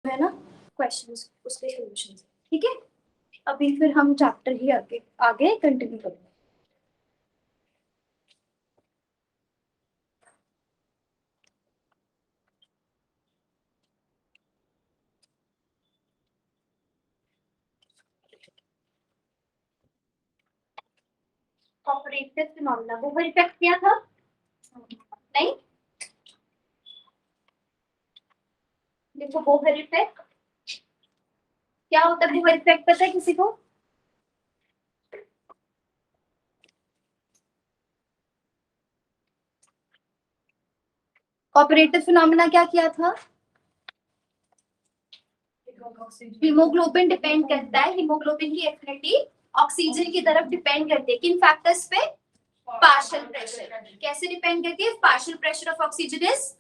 है ना क्वेश्चंस, उसके सॉल्यूशन। ठीक है, अभी फिर हम चैप्टर ही आगे आगे कंटिन्यू करेंगे। ऑपरेटिव फिनोमेना, बोहर इफेक्ट क्या था? नहीं, देखो बोहर इफेक्ट क्या होता है? बोहर इफेक्ट पता है किसी को? ऑपरेटिव फिनोमेना क्या किया था? हीमोग्लोबिन डिपेंड करता है, हीमोग्लोबिन की एफिनिटी ऑक्सीजन की तरफ डिपेंड करती है। किन फैक्टर्स पे? Partial pressure. कैसे डिपेंड करती है? Partial pressure of oxygen is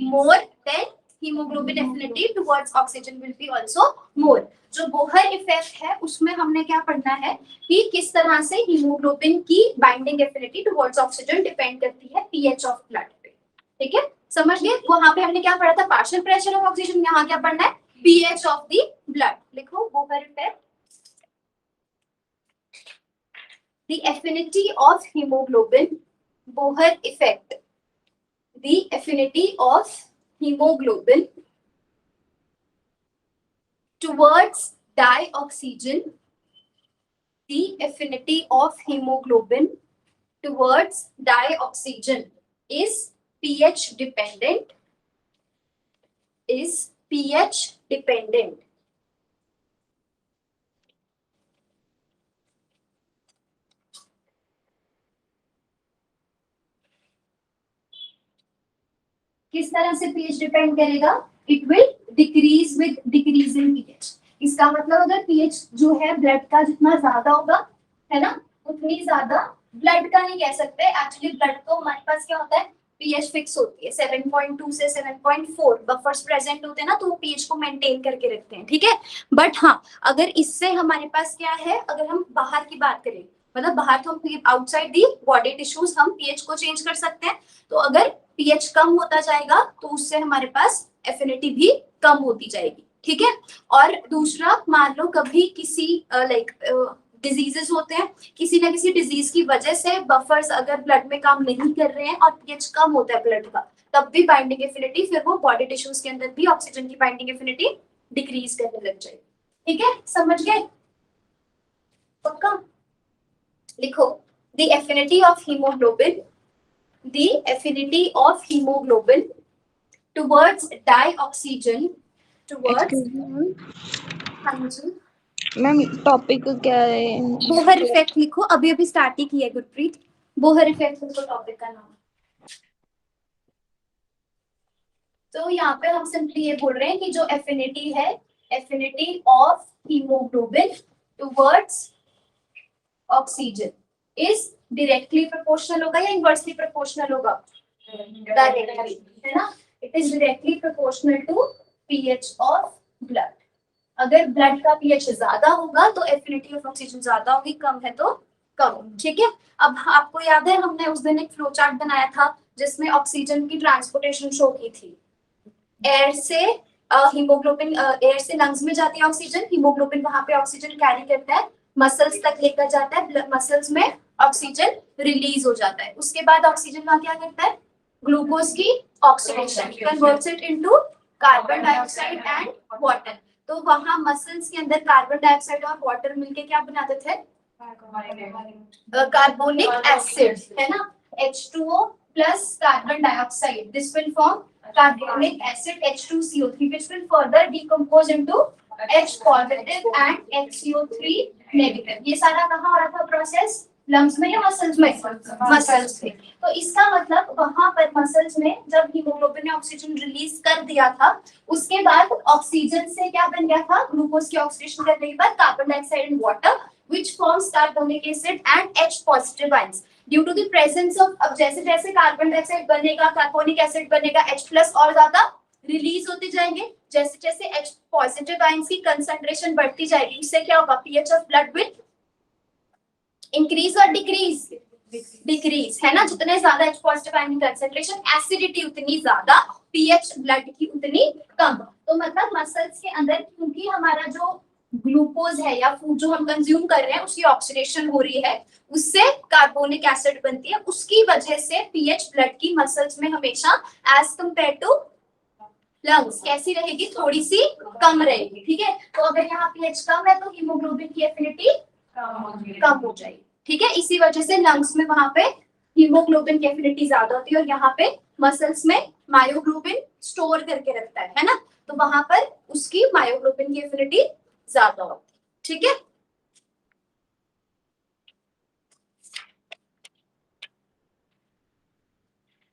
more than haemoglobin affinity towards oxygen will be also more. जो बोहर इफेक्ट है उसमें हमने क्या पढ़ना है कि किस तरह से हीमोग्लोबिन की binding affinity towards oxygen depend करती है पीएच ऑफ ब्लड पे। ठीक है, समझ गए? वहां पे हमने क्या पढ़ा था? Partial pressure of oxygen. यहाँ क्या पढ़ना है? pH of the blood. लिखो Bohr effect, the affinity of hemoglobin, Bohr effect, the affinity of hemoglobin towards dioxygen, the affinity of hemoglobin towards dioxygen is pH dependent, is pH dependent. किस तरह से pH depend करेगा? It will decrease with decreasing pH। इसका मतलब अगर pH जो है blood का जितना ज्यादा होगा, है ना, उतनी ज्यादा ब्लड का नहीं कह सकते, एक्चुअली ब्लड तो हमारे पास क्या होता है, pH फिक्स होती है 7.2 से 7.4 बफर्स प्रेजेंट होते हैं ना, तो वो pH को मेंटेन करके रखते हैं। ठीक है, बट हाँ अगर इससे हमारे पास क्या है, अगर हम बाहर की बात करें, मतलब बाहर तो हम आउटसाइड दी बॉडी टिश्यूज हम pH को चेंज कर सकते हैं, तो अगर pH कम होता जाएगा तो उससे हमारे पास एफिनिटी भी कम होती जाएगी। ठीक है, और दूसरा मान लो कभी किसी लाइक डिजीजेस होते हैं, किसी ना किसी डिजीज की वजह से बफर्स अगर ब्लड में काम नहीं कर रहे हैं और pH कम होता है ब्लड का, तब भी बाइंडिंग एफिनिटी फिर वो बॉडी टिश्यूज के अंदर भी ऑक्सीजन की बाइंडिंग एफिनिटी डिक्रीज करने लग जाएगी। ठीक है, समझ गए? पक्का? लिखो the affinity of haemoglobin, the affinity of hemoglobin towards dioxygen, towards ma'am topic क्या है? बोहर इफेक्ट लिखो, अभी अभी स्टार्ट ही किया है गुरप्रीत। बोहर इफेक्ट लिखो टॉपिक का नाम। तो यहाँ पे हम सिंपली ये बोल रहे हैं कि जो एफिनिटी है, affinity of haemoglobin towards oxygen is directly proportional होगा या इनवर्सली प्रोपोर्शनल होगा? डायरेक्टली, है ना, it is directly proportional to pH of blood. अगर ब्लड का पीएच ज्यादा होगा तो एफिनिटी ऑफ ऑक्सीजन ज्यादा होगी, कम है तो कम। ठीक है, अब आपको याद है हमने उस दिन एक फ्लो चार्ट बनाया था जिसमें ऑक्सीजन की ट्रांसपोर्टेशन शो की थी। एयर से हीमोग्लोबिन, एयर से लंग्स में जाती है ऑक्सीजन, हीमोग्लोबिन वहां पे ऑक्सीजन कैरी करता है, मसल्स तक लेकर जाता है, मसल्स में ऑक्सीजन रिलीज हो जाता है, उसके बाद ऑक्सीजन वहां क्या करता है, ग्लूकोज की oxidation converts it into carbon dioxide and water. तो वहां मसल्स के अंदर कार्बन डाइऑक्साइड और वाटर मिलके क्या बनाते थे? कार्बोनिक एसिड, है ना, H2O plus carbon dioxide, this will form carbonic acid H2CO3, which will further decompose into H positive and HCO3 negative। ये सारा कहाँ हो रहा था प्रोसेस? लंग्स में या मसल्स में? मसल्स में। तो इसका मतलब वहां पर मसल्स में जब हीमोग्लोबिन ने ऑक्सीजन रिलीज कर दिया था, उसके बाद ऑक्सीजन से क्या बन गया था, ग्लूकोज की ऑक्सीडेशन करने के बाद carbon dioxide and water which forms carbonic acid and H positive ions due to the presence of, अब जैसे जैसे कार्बन डाइऑक्साइड बनेगा, कार्बोनिक एसिड बनेगा, H प्लस और ज्यादा रिलीज होते जाएंगे, जैसे जैसे H पॉजिटिव आयंस की कंसंट्रेशन बढ़ती जाएगी, उससे क्या होगा, pH of blood will increase और डिक्रीज? डिक्रीज, है ना, जितने ज्यादा H पॉजिटिव आयन की कंसंट्रेशन, एसिडिटी उतनी ज्यादा, पीएच ब्लड की उतनी कम। तो मतलब मसल्स के अंदर क्योंकि हमारा जो ग्लूकोज है या फूड जो हम कंज्यूम कर रहे हैं उसकी ऑक्सीडेशन हो रही है, उससे कार्बोनिक एसिड बनती है, उसकी वजह से पीएच ब्लड की मसल्स में हमेशा एज कंपेयर टू लंग्स कैसी रहेगी, थोड़ी सी कम रहेगी। ठीक है, तो अगर यहाँ पीएच कम है तो हीमोग्लोबिन की एफिनिटी कम हो जाएगी। ठीक है, इसी वजह से लंग्स में वहां पे हीमोग्लोबिन की एफिनिटी ज्यादा होती है और यहाँ पे मसल्स में मायोग्लोबिन स्टोर करके रखता है ना, तो वहां पर उसकी मायोग्लोबिन की एफिनिटी ज्यादा होती है। ठीक है,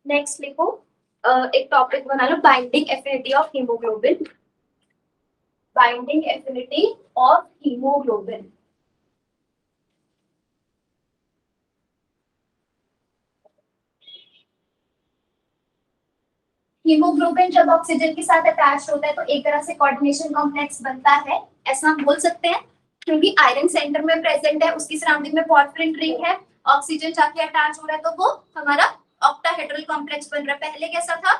नेक्स्ट लिखो, एक टॉपिक बना लो, binding affinity of haemoglobin. Binding affinity of haemoglobin. Haemoglobin जब ऑक्सीजन के साथ अटैच होता है तो एक तरह से कोऑर्डिनेशन कॉम्प्लेक्स बनता है, ऐसा हम बोल सकते हैं, क्योंकि आयरन सेंटर में प्रेजेंट है, उसकी सराउंडिंग में पॉर्फिरिन रिंग है, ऑक्सीजन जाके अटैच हो रहा है तो वो हमारा ऑक्टाहेड्रल कॉम्प्लेक्स बन रहा है। पहले कैसा था,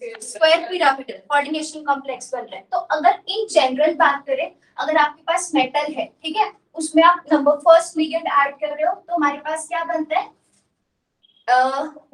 स्क्वायर पिरामिडल कोऑर्डिनेशन कॉम्प्लेक्स बन रहा है। तो अगर इन जनरल बात करें, अगर आपके पास मेटल है, ठीक है, उसमें आप नंबर फर्स्ट लिगेंड ऐड कर रहे हो तो हमारे पास क्या बनता है,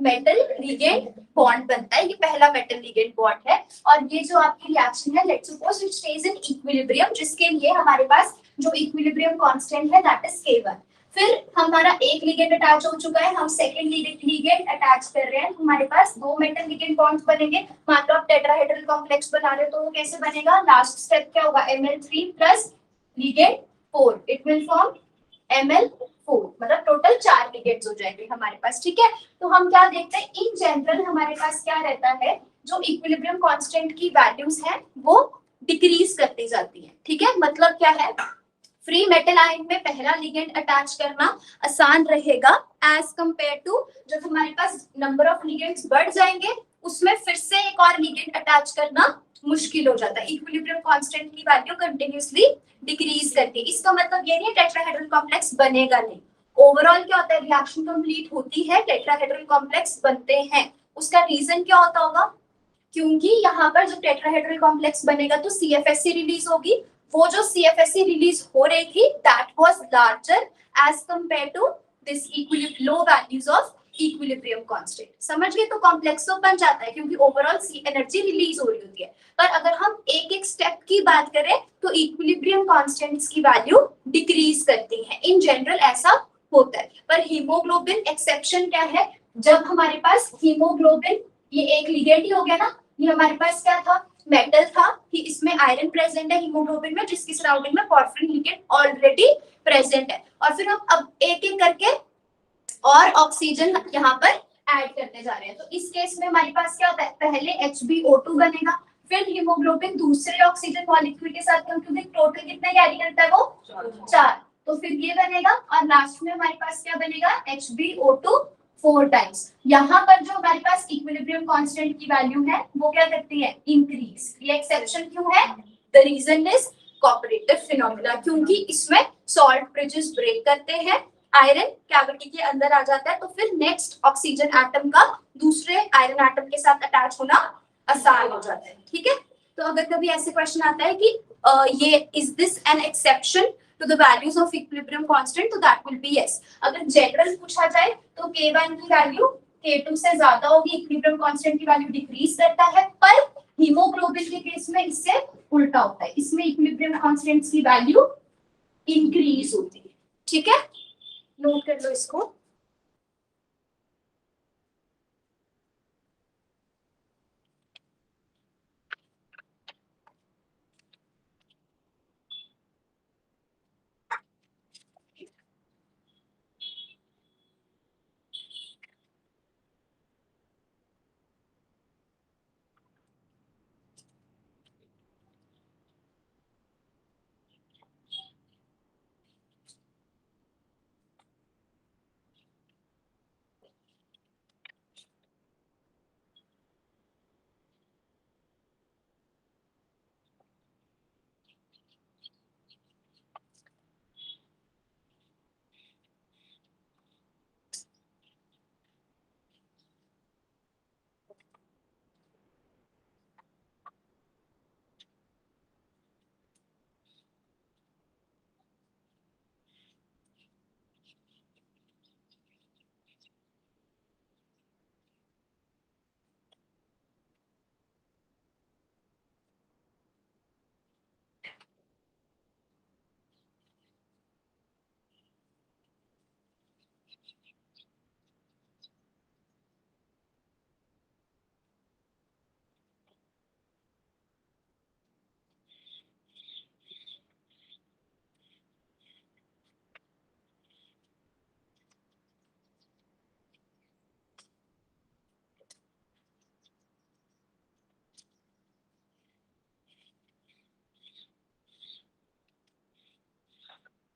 मेटल लिगेंड बॉन्ड बनता है, ये पहला मेटल लिगेंड बॉन्ड है। और ये जो आपकी रिएक्शन है, let's suppose it stage in equilibrium, जिसके लिए हमारे पास जो इक्विलिब्रियम कांस्टेंट है दैट इज K1। फिर हमारा एक लिगेंड अटैच हो चुका है, हम सेकंड लिगेंड अटैच कर रहे हैं, हमारे पास दो मेटल लिगेंड बॉन्ड्स बनेंगे। मान लो आप टेट्राहेड्रल कॉम्प्लेक्स बना रहे हो तो वो कैसे बनेगा, लास्ट स्टेप क्या होगा, Ml3 plus ligand 4, it will form Ml4, मतलब टोटल 4 लिगेंड्स हो जाएंगे हमारे पास। ठीक है, तो हम क्या देखते हैं, इन जनरल हमारे पास क्या रहता है, जो इक्विलिब्रियम कांस्टेंट की वैल्यूज हैं वो डिक्रीज करती जाती हैं। ठीक है, मतलब क्या है, फ्री मेटल आयन में पहला लिगेंड अटैच करना आसान रहेगा एज कंपेयर टू जब हमारे पास नंबर ऑफ लिगेंड्स बढ़ जाएंगे, उसमें फिर से एक और लिगेंड अटैच करना मुश्किल हो जाता है। इक्विलिब्रियम कांस्टेंट की वैल्यू कंटिन्यूअसली डिक्रीज करती है। इसका मतलब ये नहीं है टेट्राहेड्रल कॉम्प्लेक्स बनेगा नहीं। ओवरऑल क्या होता है, रिएक्शन कंप्लीट होती है, टेट्राहेड्रल कॉम्प्लेक्स बनते हैं। उसका रीजन क्या होता होगा, क्योंकि यहाँ पर जब टेट्राहेड्रल कॉम्प्लेक्स बनेगा तो CFSC रिलीज होगी, वो जो CFSC रिलीज हो रही थी that was larger as compare to this low values of equilibrium constant. समझ गए, तो कॉम्प्लेक्स तो बन जाता है क्योंकि ओवरऑल एनर्जी रिलीज हो रही होती है। पर अगर हम एक एक स्टेप की बात करें तो इक्विलिब्रियम कांस्टेंट्स की वैल्यू डिक्रीज करती है, इन जनरल ऐसा होता है। पर हीमोग्लोबिन एक्सेप्शन क्या है, जब हमारे पास हीमोग्लोबिन, ये एक लिगेंड ही हो गया ना, ये हमारे पास क्या था, मेटल था कि इसमें आयरन प्रेजेंट है हीमोग्लोबिन में, जिसकी सराउंडिंग में पॉर्फिरिन लिगेंड ऑलरेडी प्रेजेंट है। और फिर हम अब एक एक करके और ऑक्सीजन यहाँ पर ऐड करते जा रहे हैं। तो इस केस में हमारे पास क्या होता है, पहले HbO2 बनेगा, फिर हीमोग्लोबिन दूसरे ऑक्सीजन मॉलिक्यूल के साथ, क्योंकि टोटल कितना कैरी करता है वो 4, तो फिर ये बनेगा और लास्ट में हमारे पास क्या बनेगा, HbO2 4 टाइम्स। यहाँ पर जो हमारे पास इक्विलिब्रियम कांस्टेंट की वैल्यू है वो क्या करती है, इंक्रीज। ये एक्सेप्शन क्यों है, the reason is cooperative phenomena, क्योंकि इसमें सॉल्ट ब्रिजेस ब्रेक करते हैं, आयरन कैविटी के अंदर आ जाता है, तो फिर नेक्स्ट ऑक्सीजन एटम का दूसरे आयरन एटम के साथ अटैच होना आसान हो जाता है। ठीक है, तो अगर कभी ऐसे क्वेश्चन आता है कि ये is this an exception to the values of equilibrium constant, तो that will be yes। अगर जनरल पूछा जाए तो K1 की वैल्यू K2 से ज्यादा होगी, इक्विलिब्रियम कांस्टेंट की वैल्यू डिक्रीज करता है। पर हीमोग्लोबिन के केस में इससे उल्टा होता है, इसमें इक्विलिब्रियम कांस्टेंट्स की वैल्यू इंक्रीज होती है। ठीक है, नोट कर लो इसको।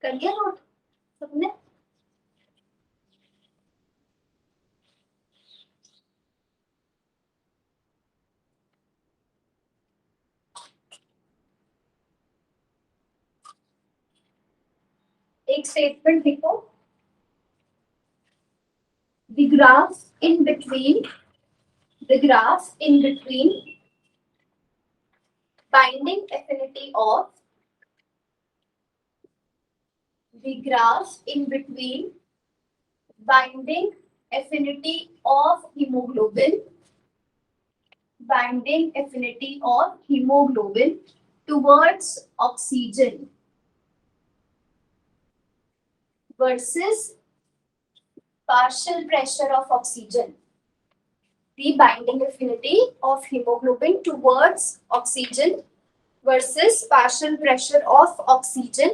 कर लिया नोट सबने? एक स्टेटमेंट लिखो, the graph in between binding affinity of the graph in between binding affinity of hemoglobin towards oxygen versus partial pressure of oxygen. The binding affinity of hemoglobin towards oxygen versus partial pressure of oxygen.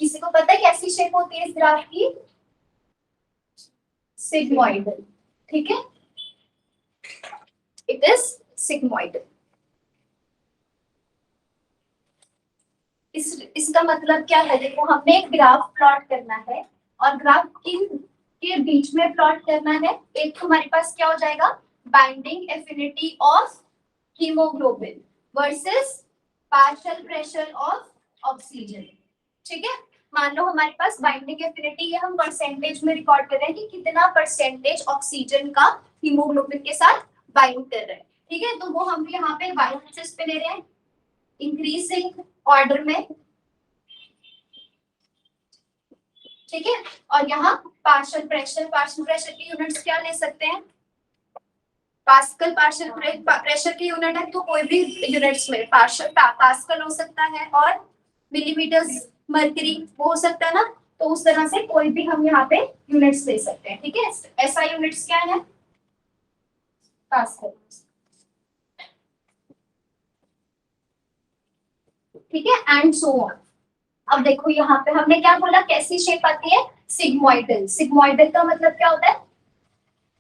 किसी को पता है कैसी shape होती है इस graph की? Sigmoidal, ठीक है, इट इज सिग्मोइडल। इसका मतलब क्या है? देखो, हमने एक ग्राफ प्लॉट करना है और ग्राफ के बीच में प्लॉट करना है। एक तो हमारे पास क्या हो जाएगा, binding affinity of haemoglobin versus partial pressure of oxygen, ठीक है। मान लो हमारे पास बाइंडिंग एफिनिटी, ये हम परसेंटेज में रिकॉर्ड कर रहे हैं कि कितना परसेंटेज ऑक्सीजन का हीमोग्लोबिन के साथ बाइंड कर रहे हैं, ठीक है। तो वो हम यहाँ पे वाई एक्सिस पे ले रहे हैं इंक्रीजिंग ऑर्डर में, ठीक है। और यहाँ पार्शियल प्रेशर की यूनिट्स क्या ले सकते हैं? पास्कल। पार्शियल प्रेशर की यूनिट है तो कोई भी यूनिट्स में पास्कल हो सकता है और मिलीमीटर्स मर्करी वो हो सकता है ना, तो उस तरह से कोई भी हम यहाँ पे यूनिट्स ले सकते हैं, ठीक है। ऐसा यूनिट्स क्या है? पास्कल, ठीक है, एंड सो ऑन। अब देखो यहाँ पे हमने क्या बोला, कैसी शेप आती है? सिग्मोइडल। सिग्मोइडल का मतलब क्या होता है?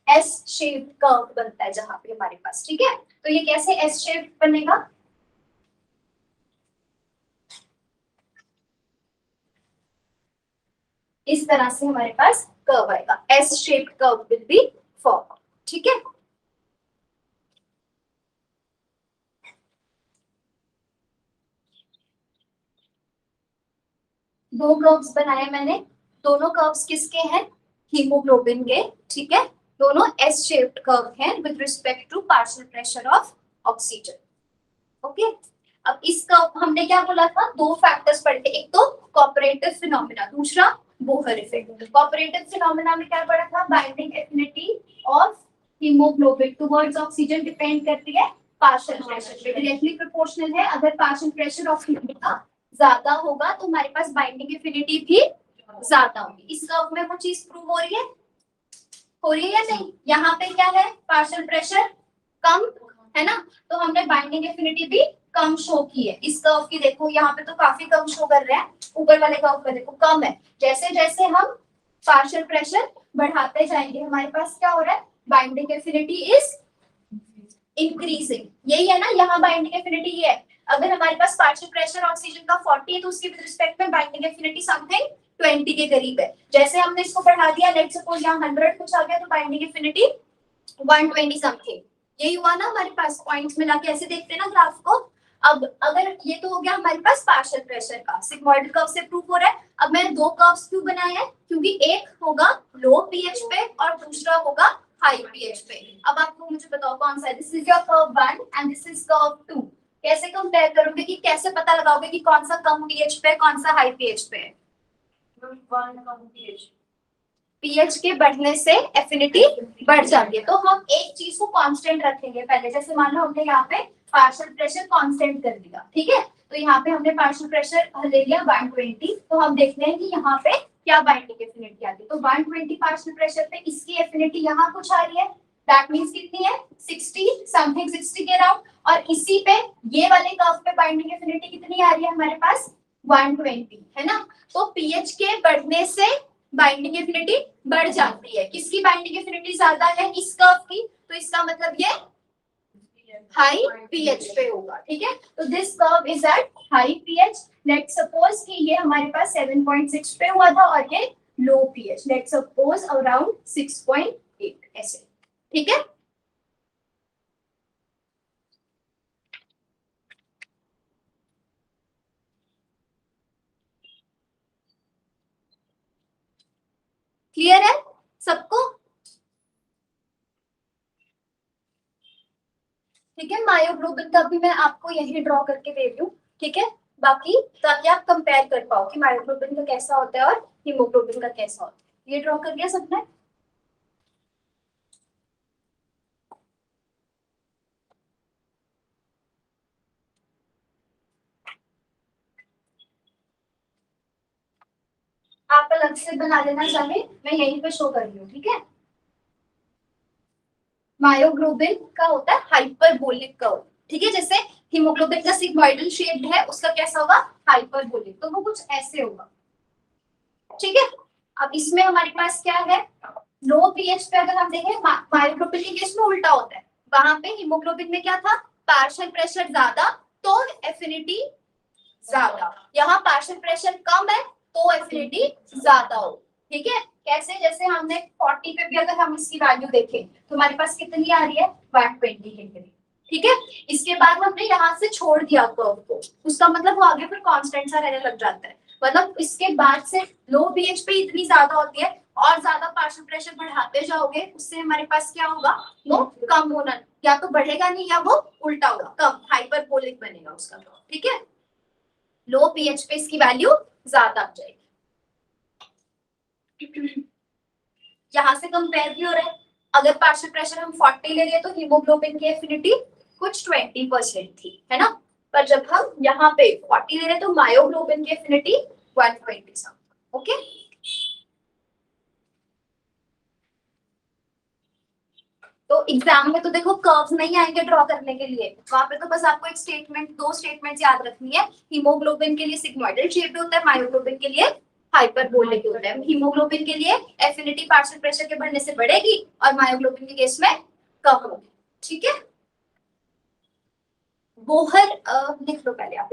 एस शेप कर्व बनता है जहां पे हमारे पास, ठीक है। तो ये कैसे एस शेप बनेगा? इस तरह से हमारे पास कर्व आएगा, S shape curve will be form, ठीक है। दो कर्व्स बनाए मैंने, दोनों कर्व्स किसके हैं? हीमोग्लोबिन के, ठीक है। दोनों एस शेप्ड कर्व हैं with respect to partial pressure of oxygen, okay. अब इस कर्व हमने क्या बोला था? दो फैक्टर्स पढ़े थे, एक तो कोऑपरेटिव फिनोमेना, दूसरा बोहर इफेक्ट। कोऑपरेटिव फिनोमेना में क्या पढ़ा था? Binding affinity of haemoglobin towards oxygen depend करती है पार्शियल प्रेशर पे, डायरेक्टली प्रोपोर्शनल है। अगर पार्शियल प्रेशर ऑफ हीमोग्लोबिन ज्यादा होगा तो हमारे पास बाइंडिंग एफिनिटी भी ज्यादा होगी। इस कर्व में वो चीज प्रूव हो रही है या नहीं? यहाँ पे क्या है? पार्शियल प्रेशर कम है ना, तो हमने बाइंडिंग एफिनिटी भी कम शो की है। इस कर्व की देखो यहाँ पे तो काफी कम शो कर रहे हैं, ऊपर वाले कर्व पे देखो कम है। जैसे जैसे हम पार्शियल प्रेशर बढ़ाते जाएंगे हमारे पास क्या हो रहा है? Binding affinity is increasing. यही है ना, यहाँ बाइंडिंग एफिनिटी ये है। अगर हमारे पास पार्शियल प्रेशर ऑक्सीजन का 40 है तो उसके विद रिस्पेक्ट में बाइंडिंग एफिनिटी समथिंग 20 के करीब है। जैसे हमने इसको बढ़ा दिया, लेट्स सपोज यहाँ 100 कुछ आ गया तो बाइंडिंग एफिनिटी 120 समथिंग। यही हुआ ना हमारे पास, पॉइंट्स मिला के ऐसे देखते हैं ना ग्राफ को। अब अगर ये तो हो गया हमारे पास पार्शियल प्रेशर का, सिग्मोइडल कर्व से प्रूफ हो रहा है। अब मैंने दो कर्व्स क्यों बनाए हैं? क्योंकि एक होगा लो पीएच पे और दूसरा होगा हाई पीएच पे। अब आपको मुझे बताओ कौन सा है? This is your curve 1 and this is curve 2। कैसे कंपेयर करोगे कि कैसे पता लगाओगे कि कौन सा कम पीएच पे कौन सा हाई पीएच पे है? पीएच के बढ़ने से एफिनिटी बढ़ जाती है। तो हम एक चीज को कांस्टेंट रखेंगे पहले। जैसे मान लो हमने यहाँ पे पार्शियल प्रेशर कांस्टेंट कर दिया, ठीक है। तो यहाँ पे हमने पार्शियल प्रेशर ले लिया 120। तो हम देखते हैं कि यहाँ पे क्या बाइंडिंग एफिनिटी आती है। तो 120 पार्शियल प्रेशर पे इसकी एफिनिटी यहाँ कुछ आ रही है, दैट मींस कितनी है? 60 समथिंग, 60 के अराउंड। और इसी पे ये वाले कर्व पे बाइंडिंग एफिनिटी कितनी आ रही है हमारे पास? 120, है ना। तो पीएच के बढ़ने से बाइंडिंग एफिनिटी बढ़ जाती है। किसकी बाइंडिंग एफिनिटी ज्यादा है? इस कर्व की। तो इसका मतलब ये हाई पीएच पे होगा, ठीक है। तो this curve is at high pH. Let's suppose कि ये हमारे पास 7.6 पे हुआ था और ये लो पीएच, लेट्स सपोज अराउंड 6.8 ऐसे, ठीक है। क्लियर है सबको? ठीक है, मायोग्लोबिन का भी मैं आपको यही ड्रॉ करके दे रही हूँ, ठीक है, बाकी ताकि आप कंपेयर कर पाओ कि मायोग्लोबिन का कैसा होता है और हीमोग्लोबिन का कैसा होता है। ये ड्रॉ कर लिया सबने? आप अलग से बना लेना चाहे, मैं यहीं पे शो कर रही हूँ, ठीक है। मायोग्लोबिन का होता है हाइपरबोलिक कर्व, ठीक है, जैसे हीमोग्लोबिन का सिग्मोइडल शेप्ड है, उसका कैसा होगा? हाइपरबोलिक, तो वो कुछ ऐसे होगा, ठीक है। अब इसमें हमारे पास क्या है, लो पीएच पे अगर हम देखें, मायोग्लोबिन के केस में उल्टा होता है, वहां पे हीमोग्लोबिन में क्या था, पार्शियल प्रेशर ज्यादा तो एफिनिटी ज्यादा, यहाँ पार्शियल प्रेशर कम है तो एफिनिटी ज्यादा हो, ठीक है। कैसे, जैसे हमने 40 पे भी अगर हम इसकी वैल्यू देखें तो हमारे पास कितनी आ रही है, 120 के करीब, ठीक है। इसके बाद हमने यहाँ से छोड़ दिया कर्व को, उसका मतलब वो आगे फिर कांस्टेंट सा रहने लग जाता है, मतलब इसके बाद से लो पीएच पे इतनी ज्यादा होती है और ज्यादा पार्शियल प्रेशर बढ़ाते जाओगे, उससे हमारे पास क्या होगा, वो कम होना, या तो बढ़ेगा नहीं या वो उल्टा होगा, कम हाइपरबोलिक बनेगा उसका, ठीक है। लो पीएच पे इसकी वैल्यू ज्यादा आ जाएगी। यहाँ से कंपेयर भी हो रहा है, अगर पार्शियल प्रेशर हम 40 ले रहे हैं तो हीमोग्लोबिन की एफिनिटी कुछ 20% थी, है ना, पर जब हम यहाँ पे 40 ले रहे हैं तो मायोग्लोबिन की एफिनिटी 120 ओके। तो एग्जाम में तो देखो कर्व्स नहीं आएंगे ड्रॉ करने के लिए, वहां पे तो बस आपको एक स्टेटमेंट, दो स्टेटमेंट्स याद रखनी है, हीमोग्लोबिन के लिए सिग्मोइडल शेप होता है, मायोग्लोबिन के लिए हाइपरबोलिक होता है। हीमोग्लोबिन के लिए एफिनिटी पार्शियल प्रेशर के बढ़ने से बढ़ेगी और मायोग्लोबिन के केस में कम होगी, ठीक है। बोहर लिख लो पहले आप,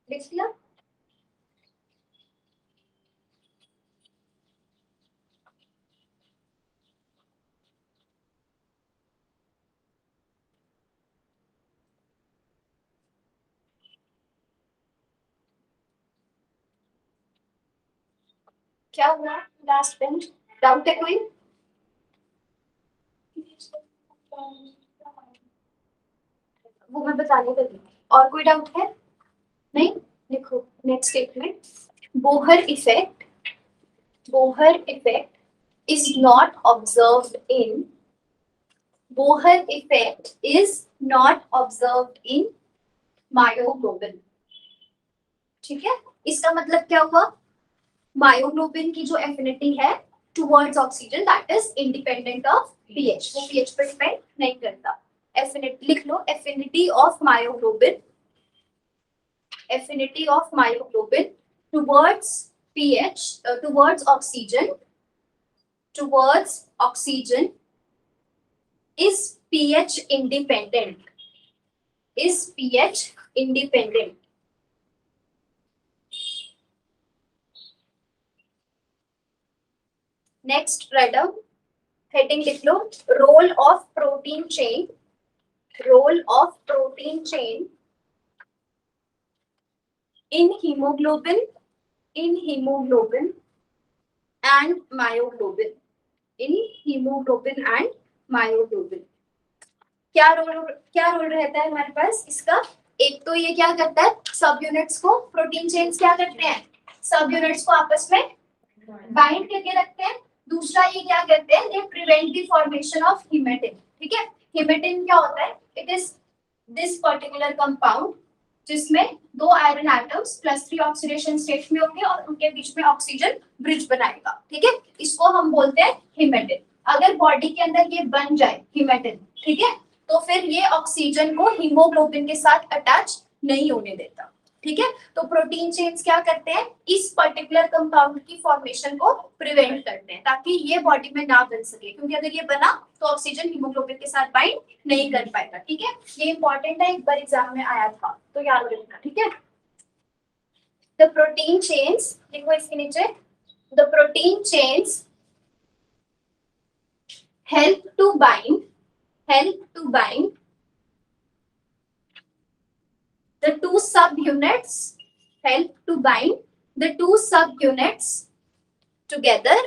लिख लिया? क्या हुआ लास्ट बेंच, डाउट है कोई? वो मैं बताने लगी, और कोई डाउट है? नहीं, लिखो next statement, Bohr effect, Bohr effect is not observed in, Bohr effect is not observed in myoglobin, ठीक है। इसका मतलब क्या हुआ, मायोग्लोबिन की जो एफिनिटी है towards oxygen that is independent of pH, वो पीएच पर डिपेंड नहीं करता। एफिनिटी लिख लो, affinity of myoglobin, affinity of myoglobin towards pH, towards oxygen, towards oxygen is pH independent, is pH independent। next write down heading लिख लो, role of protein chain, role of protein chain in hemoglobin, in hemoglobin and myoglobin, in hemoglobin and myoglobin। क्या role रहता है हमारे पास इसका, एक तो ये क्या करता है, सब यूनिट्स को, प्रोटीन चेन्स क्या करते हैं, सब यूनिट्स को आपस में बाइंड करके रखते हैं। दूसरा ये क्या करते हैं, they prevent the formation of haematin, ठीक है। हेमेटिन क्या होता है, it is this particular compound जिसमें दो आयरन एटम्स +3 ऑक्सीडेशन स्टेट में होंगे और उनके बीच में ऑक्सीजन ब्रिज बनाएगा, ठीक है, इसको हम बोलते हैं हेमेटिन। अगर बॉडी के अंदर ये बन जाए हीमेटिन, ठीक है, तो फिर ये ऑक्सीजन को हीमोग्लोबिन के साथ अटैच नहीं होने देता, ठीक है। तो प्रोटीन चेन्स क्या करते हैं, इस पर्टिकुलर कंपाउंड की फॉर्मेशन को प्रिवेंट करते हैं ताकि ये बॉडी में ना बन सके, क्योंकि अगर ये बना तो ऑक्सीजन हीमोग्लोबिन के साथ बाइंड नहीं कर पाएगा, ठीक है। ये इंपॉर्टेंट है, एक बार एग्जाम में आया था तो याद रखना, ठीक है। द प्रोटीन चेन्स, देखो इसके नीचे, the protein chains help to bind the two subunits, help to bind the two subunits together,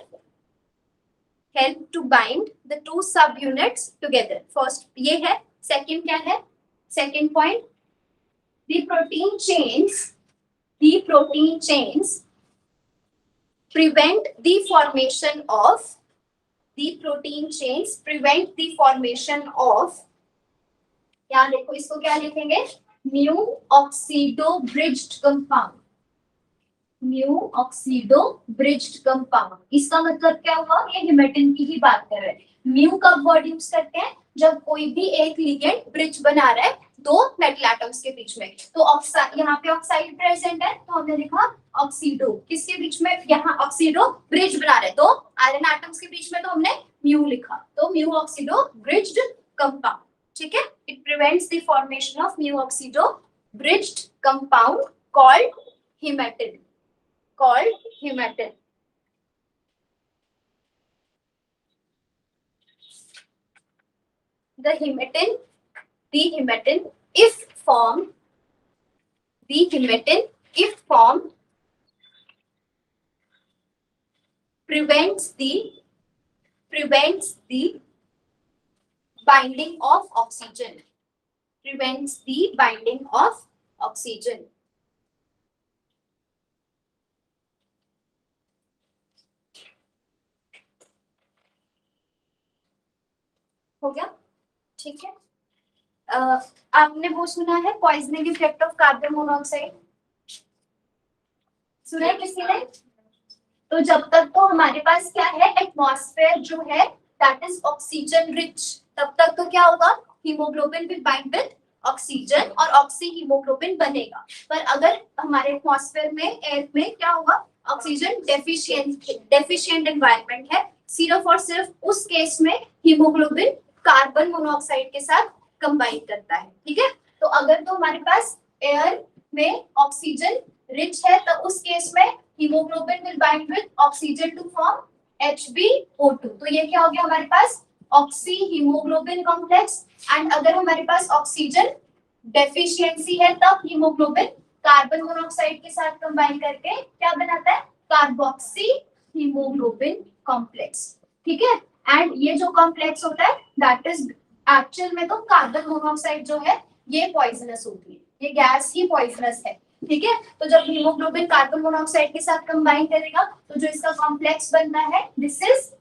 help to bind the two subunits together. First ये है, second क्या है, second point, the protein chains prevent the formation of, the protein chains prevent the formation of, यहाँ देखो इसको क्या लिखेंगे, mu oxido bridged compound, mu oxido bridged compound. इसका मतलब क्या हुआ, ये हिमेटिन की ही बात कर रहे हैं। म्यू कब वर्ड यूज करते हैं, जब कोई भी एक लिगेंड ब्रिज बना रहा है दो मेटल एटम्स के बीच में। तो यहाँ पे ऑक्साइड प्रेजेंट है तो हमने लिखा ऑक्सीडो, किसके बीच में, यहाँ ऑक्सीडो ब्रिज बना रहे दो आयरन एटम्स के बीच में, तो हमने म्यू लिखा, तो म्यू ऑक्सीडो ब्रिज्ड कंपाउंड, ठीक है। It prevents the formation of mu oxido bridged compound called haematin, called hemetin. The hemetin if formed, prevents the binding of oxygen, prevents the binding of oxygen. हो गया, ठीक है। आपने वो सुना है poisoning effect of carbon monoxide, सुना है किसी ने? तो जब तक तो हमारे पास क्या है, एटमॉस्फेयर जो है दैट इज ऑक्सीजन रिच, तब तक तो क्या होगा, haemoglobin will bind with oxygen और ऑक्सी हीमोग्लोबिन बनेगा। पर अगर हमारे एटमॉस्फेयर में, एयर में क्या होगा, ऑक्सीजन डेफिशिएंट एनवायरनमेंट है, सिर्फ और सिर्फ उस केस में हीमोग्लोबिन कार्बन मोनोऑक्साइड के साथ कंबाइन करता है, ठीक है। तो अगर तो हमारे पास एयर में ऑक्सीजन रिच है तो उस केस में haemoglobin will bind with oxygen to form HbO2, तो ये क्या हो गया हमारे पास, ऑक्सी हीमोग्लोबिन कॉम्प्लेक्स। एंड अगर हमारे पास ऑक्सीजन डेफिशिएंसी है तब हीमोग्लोबिन कार्बन मोनोऑक्साइड के साथ कंबाइन करके क्या बनाता है, कार्बोक्सी हीमोग्लोबिन कॉम्प्लेक्स, ठीक है। एंड ये जो कॉम्प्लेक्स होता है दैट इज एक्चुअल में तो कार्बन मोनोऑक्साइड जो है ये पॉइजनस होती है, ये गैस ही पॉइजनस है, ठीक है। तो जब हीमोग्लोबिन कार्बन मोनोऑक्साइड के साथ कंबाइन करेगा तो जो इसका कॉम्प्लेक्स बनना है this is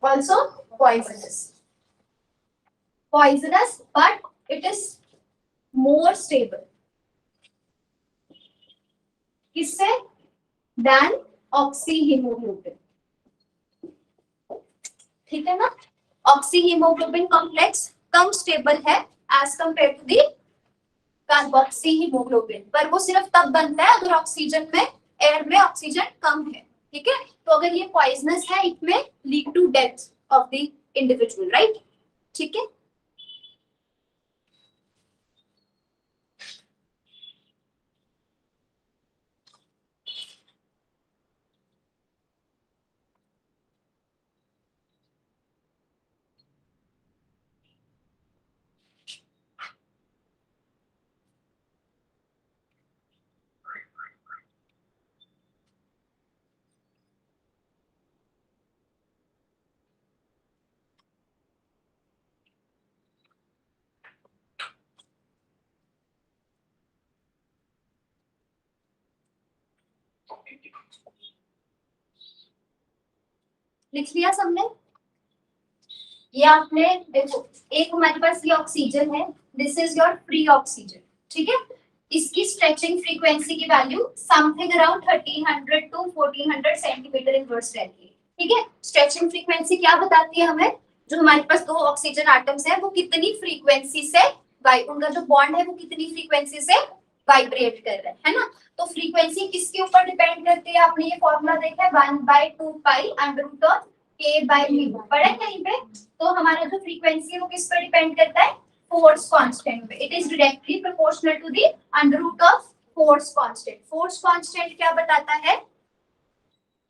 also poisonous but it is more stable, किससे, देन ऑक्सी हीमोग्लोबिन, ठीक है ना। ऑक्सी हीमोग्लोबिन कॉम्प्लेक्स कम स्टेबल है as compare to the carboxy haemoglobin, पर वो सिर्फ तब बनता है अगर ऑक्सीजन में, एयर में ऑक्सीजन कम है, ठीक है। तो अगर ये पॉइजनस है it may lead to death of the individual, right, ठीक है। लिख लिया सबने, ये आपने देखो, एक हमारे पास ये ऑक्सीजन है, this is your free oxygen, ठीक है। इसकी स्ट्रेचिंग फ्रीक्वेंसी की value something around 1300 to 1400 centimetre inverse रहती है, ठीक है, स्ट्रेचिंग फ्रीक्वेंसी क्या बताती है हमें, जो हमारे पास दो ऑक्सीजन एटम्स है वो कितनी फ्रीक्वेंसी से उनका जो बॉन्ड है वो कितनी फ्रीक्वेंसी से वाइब्रेट कर रहा है ना। तो फ्रीक्वेंसी किसके ऊपर डिपेंड करती है, आपने ये फॉर्मूला देखा है 1/2 pi under root of k by mu, पढ़ा है कहीं पे। तो हमारा जो फ्रीक्वेंसी है वो किस पर डिपेंड करता है, फोर्स कांस्टेंट पे। It is directly proportional to the under root of force constant. Force constant क्या बताता है,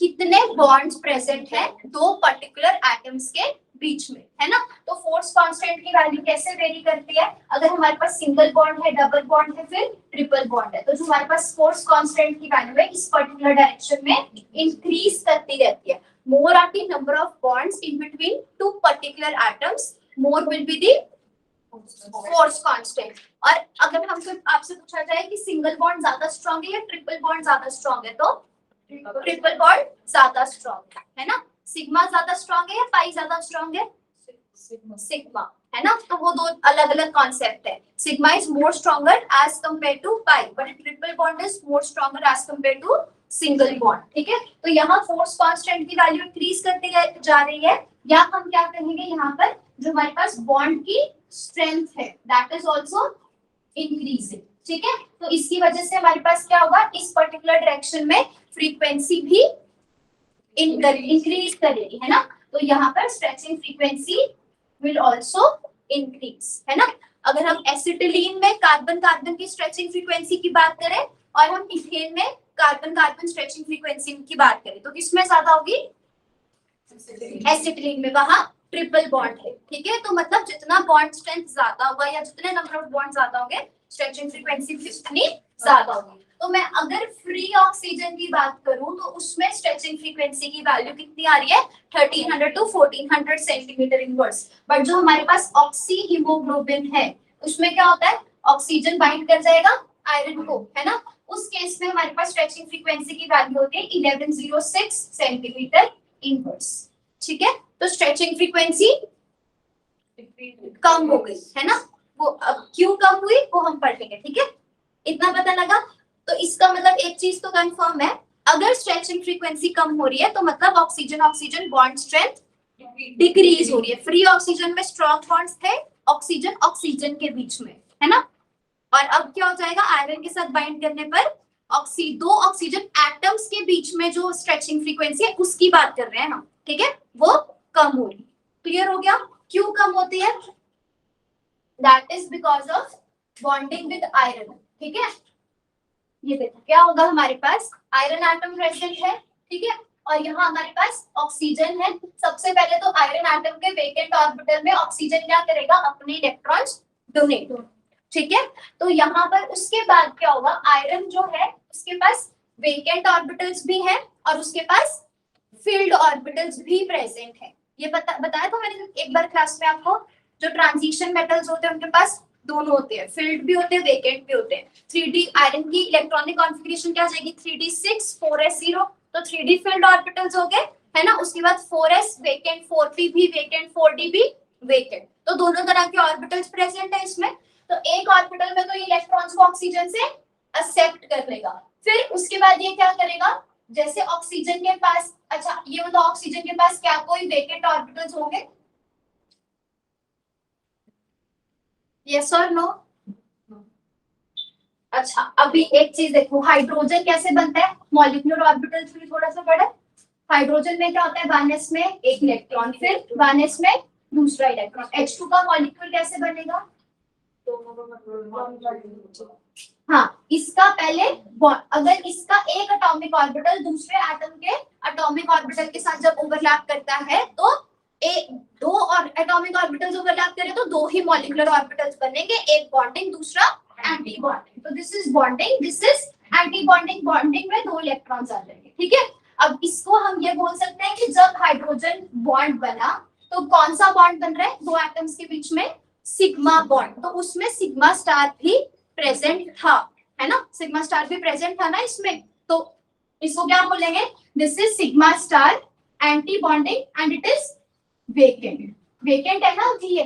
कितने बॉन्ड्स प्रेजेंट है दो पर्टिकुलर एटम्स के बीच में, है ना। तो फोर्स कांस्टेंट की वैल्यू कैसे वेरी करती है, अगर हमारे पास सिंगल बॉन्ड है, डबल बॉन्ड है, फिर ट्रिपल बॉन्ड है, तो जो हमारे पास फोर्स कांस्टेंट की वैल्यू है इस पर्टिकुलर डायरेक्शन में इंक्रीज करती रहती है। more are the number of bonds in between two particular atoms, more will be the force constant। और अगर हमसे आपसे पूछा जाए कि सिंगल बॉन्ड ज्यादा स्ट्रांग है या ट्रिपल बॉन्ड ज्यादा स्ट्रांग है, तो ट्रिपल बॉन्ड ज्यादा स्ट्रांग है ना। सिग्मा ज्यादा स्ट्रांग है या पाई ज्यादा स्ट्रांग है, सिग्मा, है ना। तो वो दो अलग अलग कॉन्सेप्ट है। Sigma is more stronger as compare to pi, but triple bond is more stronger as compare to single bond, ठीक है। तो यहाँ फोर्स कांस्टेंट की वैल्यू इंक्रीज करती जा रही है, या हम क्या कहेंगे यहाँ पर जो हमारे पास बॉन्ड की स्ट्रेंथ है दैट इज आल्सो इंक्रीजिंग, ठीक है। तो इसकी वजह से हमारे पास क्या होगा, इस पर्टिकुलर डायरेक्शन में फ्रीक्वेंसी भी इंक्रीज करेगी, है ना। तो यहाँ पर stretching frequency will also increase, है ना। अगर हम एसिटिलीन में कार्बन कार्बन की स्ट्रेचिंग फ्रीक्वेंसी की बात करें और हम इथेन में कार्बन कार्बन स्ट्रेचिंग फ्रीक्वेंसी की बात करें, तो किसमें ज्यादा होगी, एसिटिलीन में, वहां ट्रिपल बॉन्ड है, ठीक है। तो मतलब जितना बॉन्ड स्ट्रेंथ ज्यादा होगा या जितने नंबर ऑफ बॉन्ड ज्यादा होंगे स्ट्रेचिंग फ्रीक्वेंसी भी उतनी ज्यादा होगी। तो मैं अगर फ्री ऑक्सीजन की बात करूं तो उसमें स्ट्रेचिंग फ्रीक्वेंसी की वैल्यू कितनी आ रही है, 1300 टू 1400 सेंटीमीटर इनवर्स। बट जो हमारे पास ऑक्सी हीमोग्लोबिन है उसमें क्या होता है, ऑक्सीजन बाइंड कर जाएगा आयरन को, है ना। उस केस में हमारे पास स्ट्रेचिंग फ्रीक्वेंसी की वैल्यू होती है 1106 सेंटीमीटर इनवर्स, ठीक है। तो स्ट्रेचिंग फ्रीक्वेंसी कम हो गई, है ना। वो अब क्यों कम हुई वो हम पढ़ेंगे, ठीक है। इतना पता लगा। तो इसका मतलब एक चीज तो कंफर्म है, अगर स्ट्रेचिंग फ्रीक्वेंसी कम हो रही है तो मतलब oxygen oxygen bond strength decrease हो रही है। फ्री ऑक्सीजन में स्ट्रॉन्ग बॉन्ड्स थे ऑक्सीजन ऑक्सीजन के बीच में, है ना। और अब क्या हो जाएगा, आयरन के साथ बाइंड करने पर दो ऑक्सीजन एटम्स के बीच में जो स्ट्रेचिंग फ्रीक्वेंसी है उसकी बात कर रहे हैं हम, ठीक है, वो कम हो रही। क्लियर हो गया क्यों कम होती है, that is because of bonding with iron, ठीक है। ये देखो क्या होगा, हमारे पास आयरन एटम प्रेजेंट है, ठीक है, और यहाँ हमारे पास ऑक्सीजन है। सबसे पहले तो आयरन एटम के वेकेंट ऑर्बिटल में ऑक्सीजन क्या करेगा, अपने इलेक्ट्रॉन्स डोनेट, ठीक है। तो यहाँ पर उसके बाद क्या होगा, आयरन जो है उसके पास वेकेंट ऑर्बिटल्स भी है और उसके पास फील्ड ऑर्बिटल्स भी प्रेजेंट है। ये बताया था मैंने एक बार क्लास में आपको, जो ट्रांजिशन मेटल्स होते हैं उनके पास दोनों होते हैं, फील्ड भी होते हैं वेकेंट भी होते हैं। 3d आयरन की इलेक्ट्रॉनिक कॉन्फ़िगरेशन क्या आ जाएगी, 3d6 4s0, तो 3d फील्ड ऑर्बिटल्स हो गए, है ना। उसके बाद 4s वेकेंट, 4p भी वेकेंट, 4d भी वेकेंट, तो दोनों तरह के ऑर्बिटल्स प्रेजेंट है इसमें। तो एक ऑर्बिटल में तो ये इलेक्ट्रॉन्स को ऑक्सीजन से एक्सेप्ट कर लेगा, फिर उसके बाद ये क्या करेगा, जैसे ऑक्सीजन के पास, अच्छा ये मतलब ऑक्सीजन के पास क्या कोई वेकेंट ऑर्बिटल्स होंगे, यस और नो। अच्छा अभी एक चीज देखो, हाइड्रोजन कैसे बनता है, मॉलिक्यूलर ऑर्बिटल्स भी थोड़ा सा पढ़े। हाइड्रोजन में क्या होता है, 1s में एक इलेक्ट्रॉन, फिर 1s में दूसरा इलेक्ट्रॉन। H2 का मॉलिक्यूल कैसे बनेगा, हाँ इसका पहले अगर इसका एक एटॉमिक ऑर्बिटल दूसरे एटम के एटॉमिक ऑर्बिटल के साथ जब ओवरलैप करता है तो दो और एटॉमिक ऑर्बिटल्स ओवरलैप करें तो दो ही मॉलिक्यूलर ऑर्बिटल्स बनेंगे, एक बॉन्डिंग दूसरा एंटी बॉन्डिंग। तो this is bonding, this is anti bonding. Bonding में दो इलेक्ट्रॉन्स आ जाएंगे, ठीक है। अब इसको हम ये बोल सकते हैं कि जब हाइड्रोजन बॉन्ड बना तो कौन सा बॉन्ड बन रहा है, दो एटम्स के बीच में सिग्मा बॉन्ड, तो उसमें सिग्मा स्टार भी प्रेजेंट था, है ना। सिग्मा स्टार भी प्रेजेंट था ना इसमें, तो इसको क्या बोलेंगे, this is sigma star anti bonding and it is vacant. Vacant है ना अभी ये,